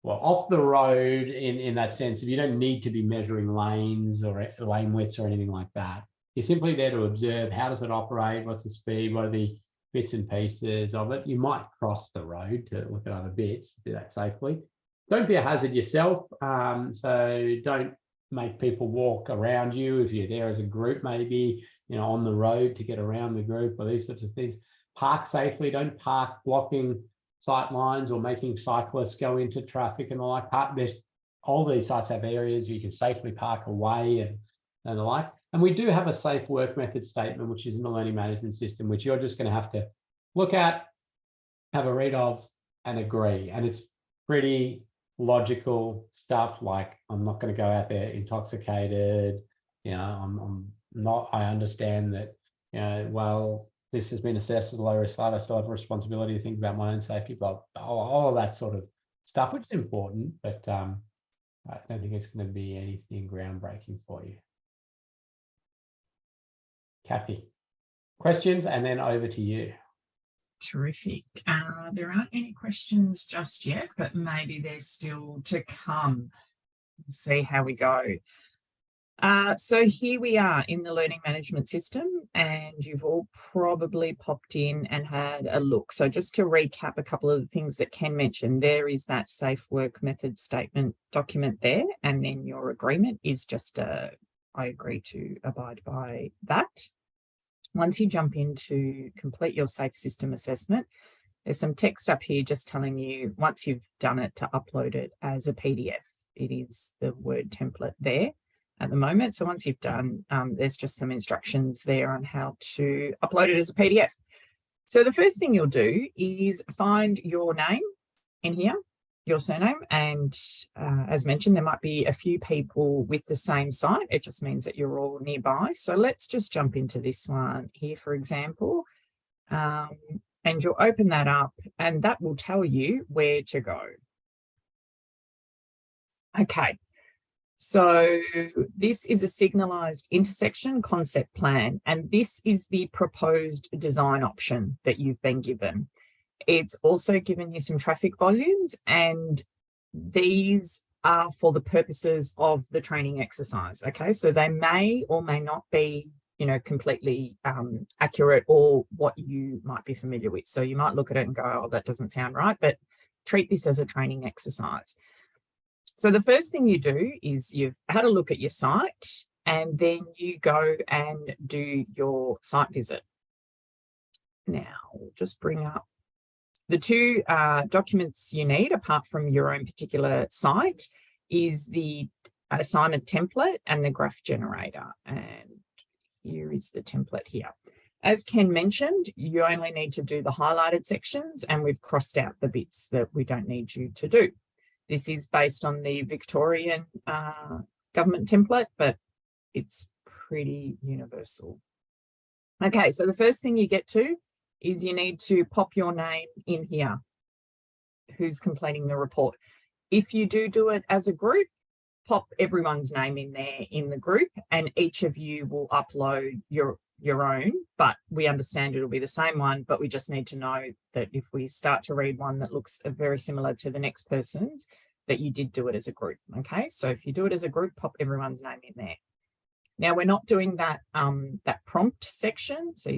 off the road in that sense. If you don't need to be measuring lanes or lane widths or anything like that, you're simply there to observe how does it operate, what's the speed, what are the bits and pieces of it. You might cross the road to look at other bits, do that safely. Don't be a hazard yourself. So don't make people walk around you if you're there as a group, maybe, on the road to get around the group, or these sorts of things. Park safely. Don't park blocking sight lines or making cyclists go into traffic and the like. All these sites have areas you can safely park away and the like. And we do have a safe work method statement, which is in the learning management system, which you're just going to have to look at, have a read of, and agree. And it's pretty logical stuff, like I'm not going to go out there intoxicated. I understand that, well, this has been assessed as a low risk site, I still have a responsibility to think about my own safety, but all of that sort of stuff, which is important, but I don't think it's going to be anything groundbreaking for you. Kathy, questions, and then over to you. Terrific. There aren't any questions just yet, but maybe they're still to come. We'll see how we go. So here we are in the learning management system, and you've all probably popped in and had a look. So just to recap a couple of the things that Ken mentioned, there is that safe work method statement document there, and then your agreement is just I agree to abide by that. Once you jump in to complete your safe system assessment, there's some text up here just telling you, once you've done it, to upload it as a PDF. It is the Word template there at the moment. So once you've done, there's just some instructions there on how to upload it as a PDF. So the first thing you'll do is find your name in here, your surname, and as mentioned, there might be a few people with the same site. It just means that you're all nearby. So let's just jump into this one here, for example, and you'll open that up, and that will tell you where to go. Okay. So this is a signalised intersection concept plan, and this is the proposed design option that you've been given. It's also given you some traffic volumes, and these are for the purposes of the training exercise. Okay, so they may or may not be, completely accurate, or what you might be familiar with. So you might look at it and go, oh, that doesn't sound right, but treat this as a training exercise. So the first thing you do is you've had a look at your site, and then you go and do your site visit. Now, we'll just bring up the two documents you need, apart from your own particular site, is the assignment template and the graph generator. And here is the template here. As Ken mentioned, you only need to do the highlighted sections, and we've crossed out the bits that we don't need you to do. This is based on the Victorian government template, but it's pretty universal. Okay, so the first thing you get to is you need to pop your name in here, who's completing the report. If you do it as a group, pop everyone's name in there in the group, and each of you will upload your own, but we understand it'll be the same one, but we just need to know that if we start to read one that looks very similar to the next person's, that you did do it as a group. Okay, so if you do it as a group, pop everyone's name in there. Now we're not doing that that prompt section, so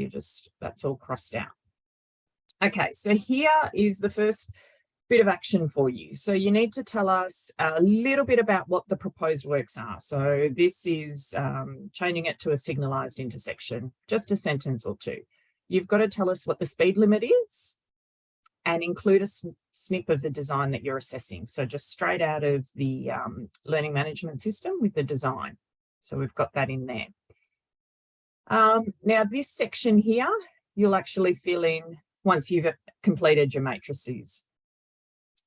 that's all crossed out. Okay, so here is the first bit of action for you. So you need to tell us a little bit about what the proposed works are. So this is changing it to a signalised intersection, just a sentence or two. You've got to tell us what the speed limit is and include a snip of the design that you're assessing. So just straight out of the learning management system with the design. So we've got that in there. Now this section here, you'll actually fill in once you've completed your matrices.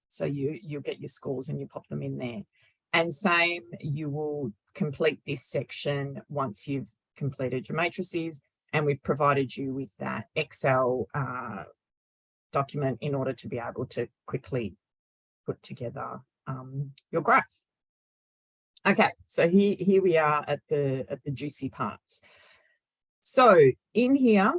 So you'll get your scores and you pop them in there. And same, you will complete this section once you've completed your matrices, and we've provided you with that Excel document in order to be able to quickly put together your graph. Okay, so here we are at the juicy parts. So in here,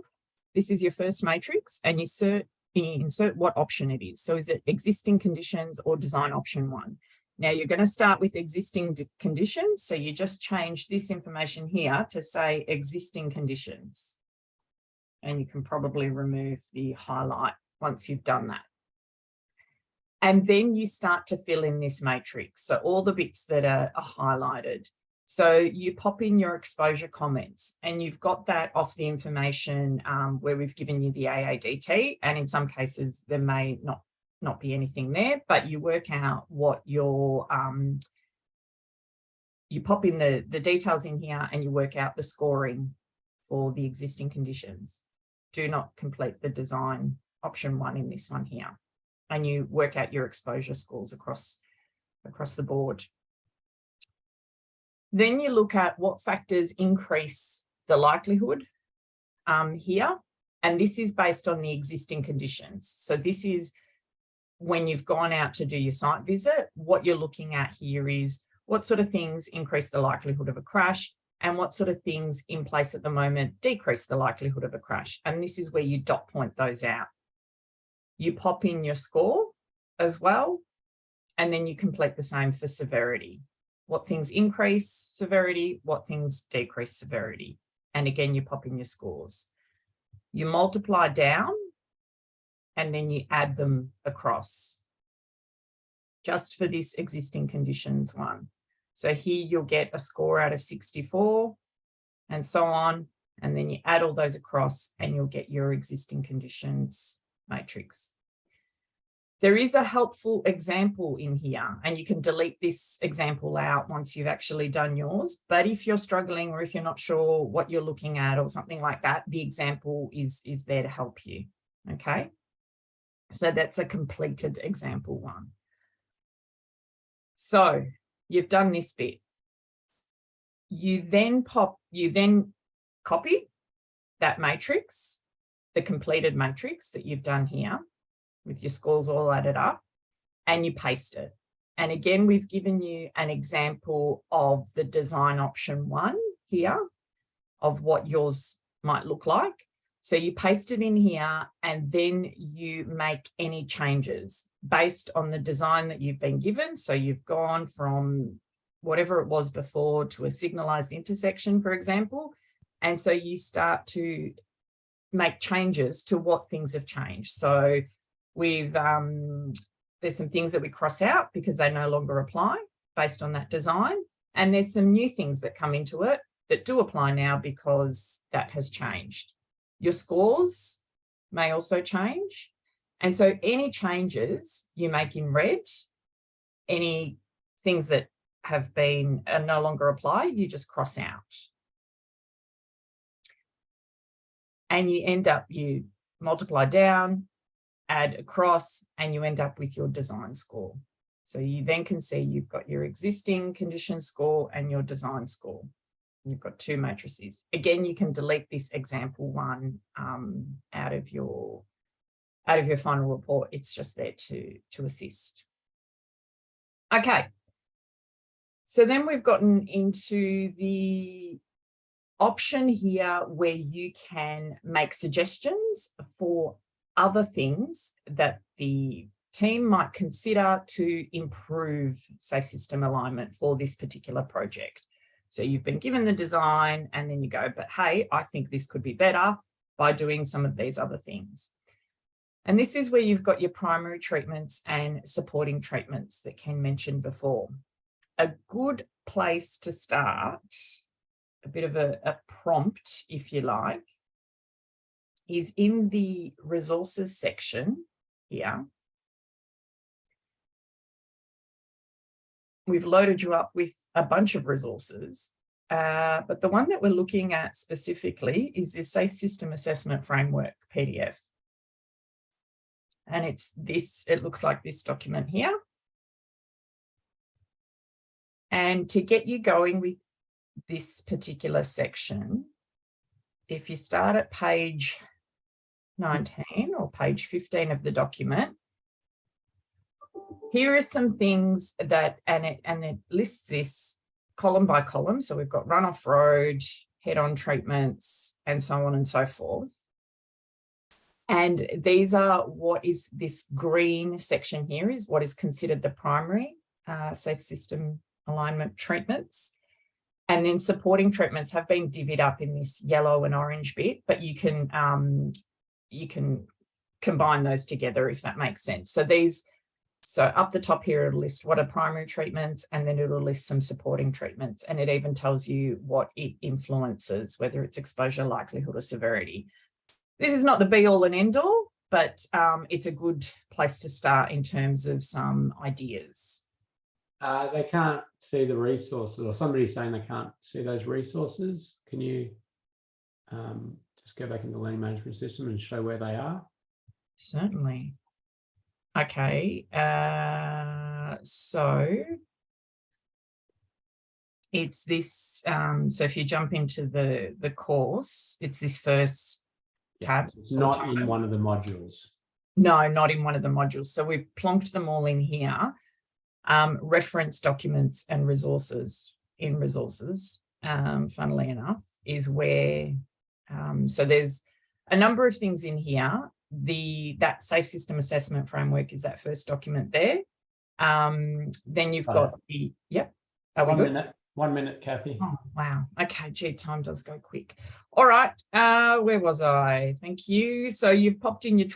this is your first matrix, and you insert what option it is. So is it existing conditions or design option 1? Now you're going to start with existing conditions. So you just change this information here to say existing conditions. And you can probably remove the highlight once you've done that. And then you start to fill in this matrix. So all the bits that are highlighted. So you pop in your exposure comments, and you've got that off the information where we've given you the AADT, and in some cases there may not be anything there, but you work out what your, you pop in the details in here and you work out the scoring for the existing conditions. Do not complete the design option 1 in this one here, and you work out your exposure scores across the board. Then you look at what factors increase the likelihood here, and this is based on the existing conditions. So this is when you've gone out to do your site visit. What you're looking at here is what sort of things increase the likelihood of a crash, and what sort of things in place at the moment decrease the likelihood of a crash. And this is where you dot point those out. You pop in your score as well, and then you complete the same for severity. What things increase severity, what things decrease severity. And again, you pop in your scores. You multiply down, and then you add them across, just for this existing conditions 1. So here you'll get a score out of 64 and so on. And then you add all those across and you'll get your existing conditions matrix. There is a helpful example in here, and you can delete this example out once you've actually done yours. But if you're struggling, or if you're not sure what you're looking at or something like that, the example is there to help you. Okay. So that's a completed example 1. So you've done this bit. You then copy that matrix, the completed matrix that you've done here, with your scores all added up, and you paste it. And again, we've given you an example of the design option 1 here of what yours might look like. So you paste it in here, and then you make any changes based on the design that you've been given. So you've gone from whatever it was before to a signalised intersection, for example. And so you start to make changes to what things have changed. So we've there's some things that we cross out because they no longer apply based on that design. And there's some new things that come into it that do apply now because that has changed. Your scores may also change. And so any changes you make in red, any things that have been no longer apply, you just cross out. and you end up, you multiply down, add across, and you end up with your design score. So you then can see you've got your existing condition score and your design score. You've got two matrices. Again, you can delete this example one out of your final report. It's just there to assist. Okay. So then we've gotten into the option here where you can make suggestions for other things that the team might consider to improve safe system alignment for this particular project. So you've been given the design and then you go, but hey, I think this could be better by doing some of these other things. And this is where you've got your primary treatments and supporting treatments that Ken mentioned before. A good place to start, a bit of a prompt, if you like, is in the resources section here. We've loaded you up with a bunch of resources, but the one that we're looking at specifically is this Safe System Assessment Framework PDF. And it's this, it looks like this document here. And to get you going with this particular section, if you start at page 19 or page 15 of the document, here are some things that, and it lists this column by column. So we've got runoff road, head-on treatments, and so on and so forth. And these are what is this green section here is what is considered the primary safe system alignment treatments. And then supporting treatments have been divvied up in this yellow and orange bit, but you can combine those together if that makes sense. So up the top here, it'll list what are primary treatments, and then it'll list some supporting treatments. And it even tells you what it influences, whether it's exposure, likelihood, or severity. This is not the be all and end all, but it's a good place to start in terms of some ideas. They can't see the resources, or somebody's saying they can't see those resources. Can you just go back into the learning management system and show where they are? Certainly. Okay, so it's this, so if you jump into the course, it's this first tab. It's not in one of the modules. No, not in one of the modules. So we've plonked them all in here. Reference documents and resources in resources, funnily enough, is where, so there's a number of things in here. That safe system assessment framework is that first document there. Then you've got the, yep. Are we good? 1 minute, Kathy. Oh, wow. Okay, gee, time does go quick. All right, where was I? Thank you. So you've popped in your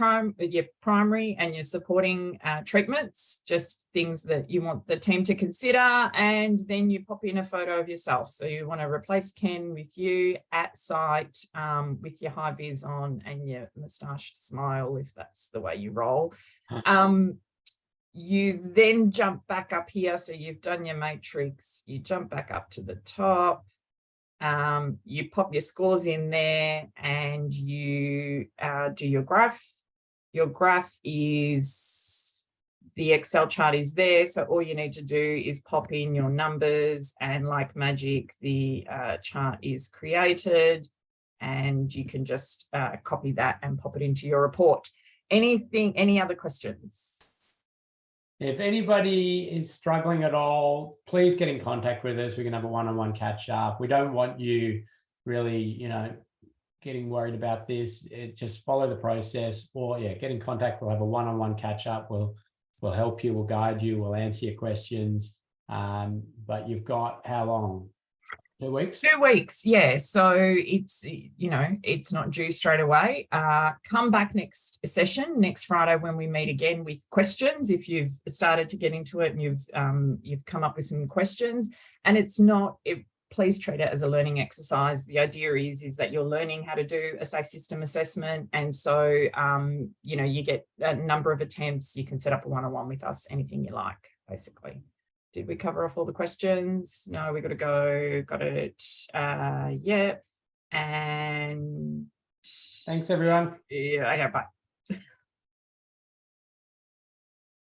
primary and your supporting treatments, just things that you want the team to consider, and then you pop in a photo of yourself. So you want to replace Ken with you at site with your high vis on and your moustached smile, if that's the way you roll. You then jump back up here. So you've done your matrix, you jump back up to the top, you pop your scores in there, and you do your graph. Your graph is, the Excel chart is there. So all you need to do is pop in your numbers, and like magic, the chart is created, and you can just copy that and pop it into your report. Any other questions? If anybody is struggling at all, please get in contact with us. We can have a one-on-one catch up. We don't want you really, getting worried about this. Just follow the process, or get in contact. We'll have a one-on-one catch up. We'll help you. We'll guide you. We'll answer your questions. But you've got how long? 2 weeks? 2 weeks, yeah. So it's, it's not due straight away. Come back next session, next Friday, when we meet again with questions. If you've started to get into it and you've come up with some questions, and please treat it as a learning exercise. The idea is that you're learning how to do a safe system assessment. And so, you get a number of attempts. You can set up a one-on-one with us, anything you like, basically. Did we cover off all the questions? No, we got to go. Got it. Yeah. And Thanks, everyone. Yeah, okay, bye.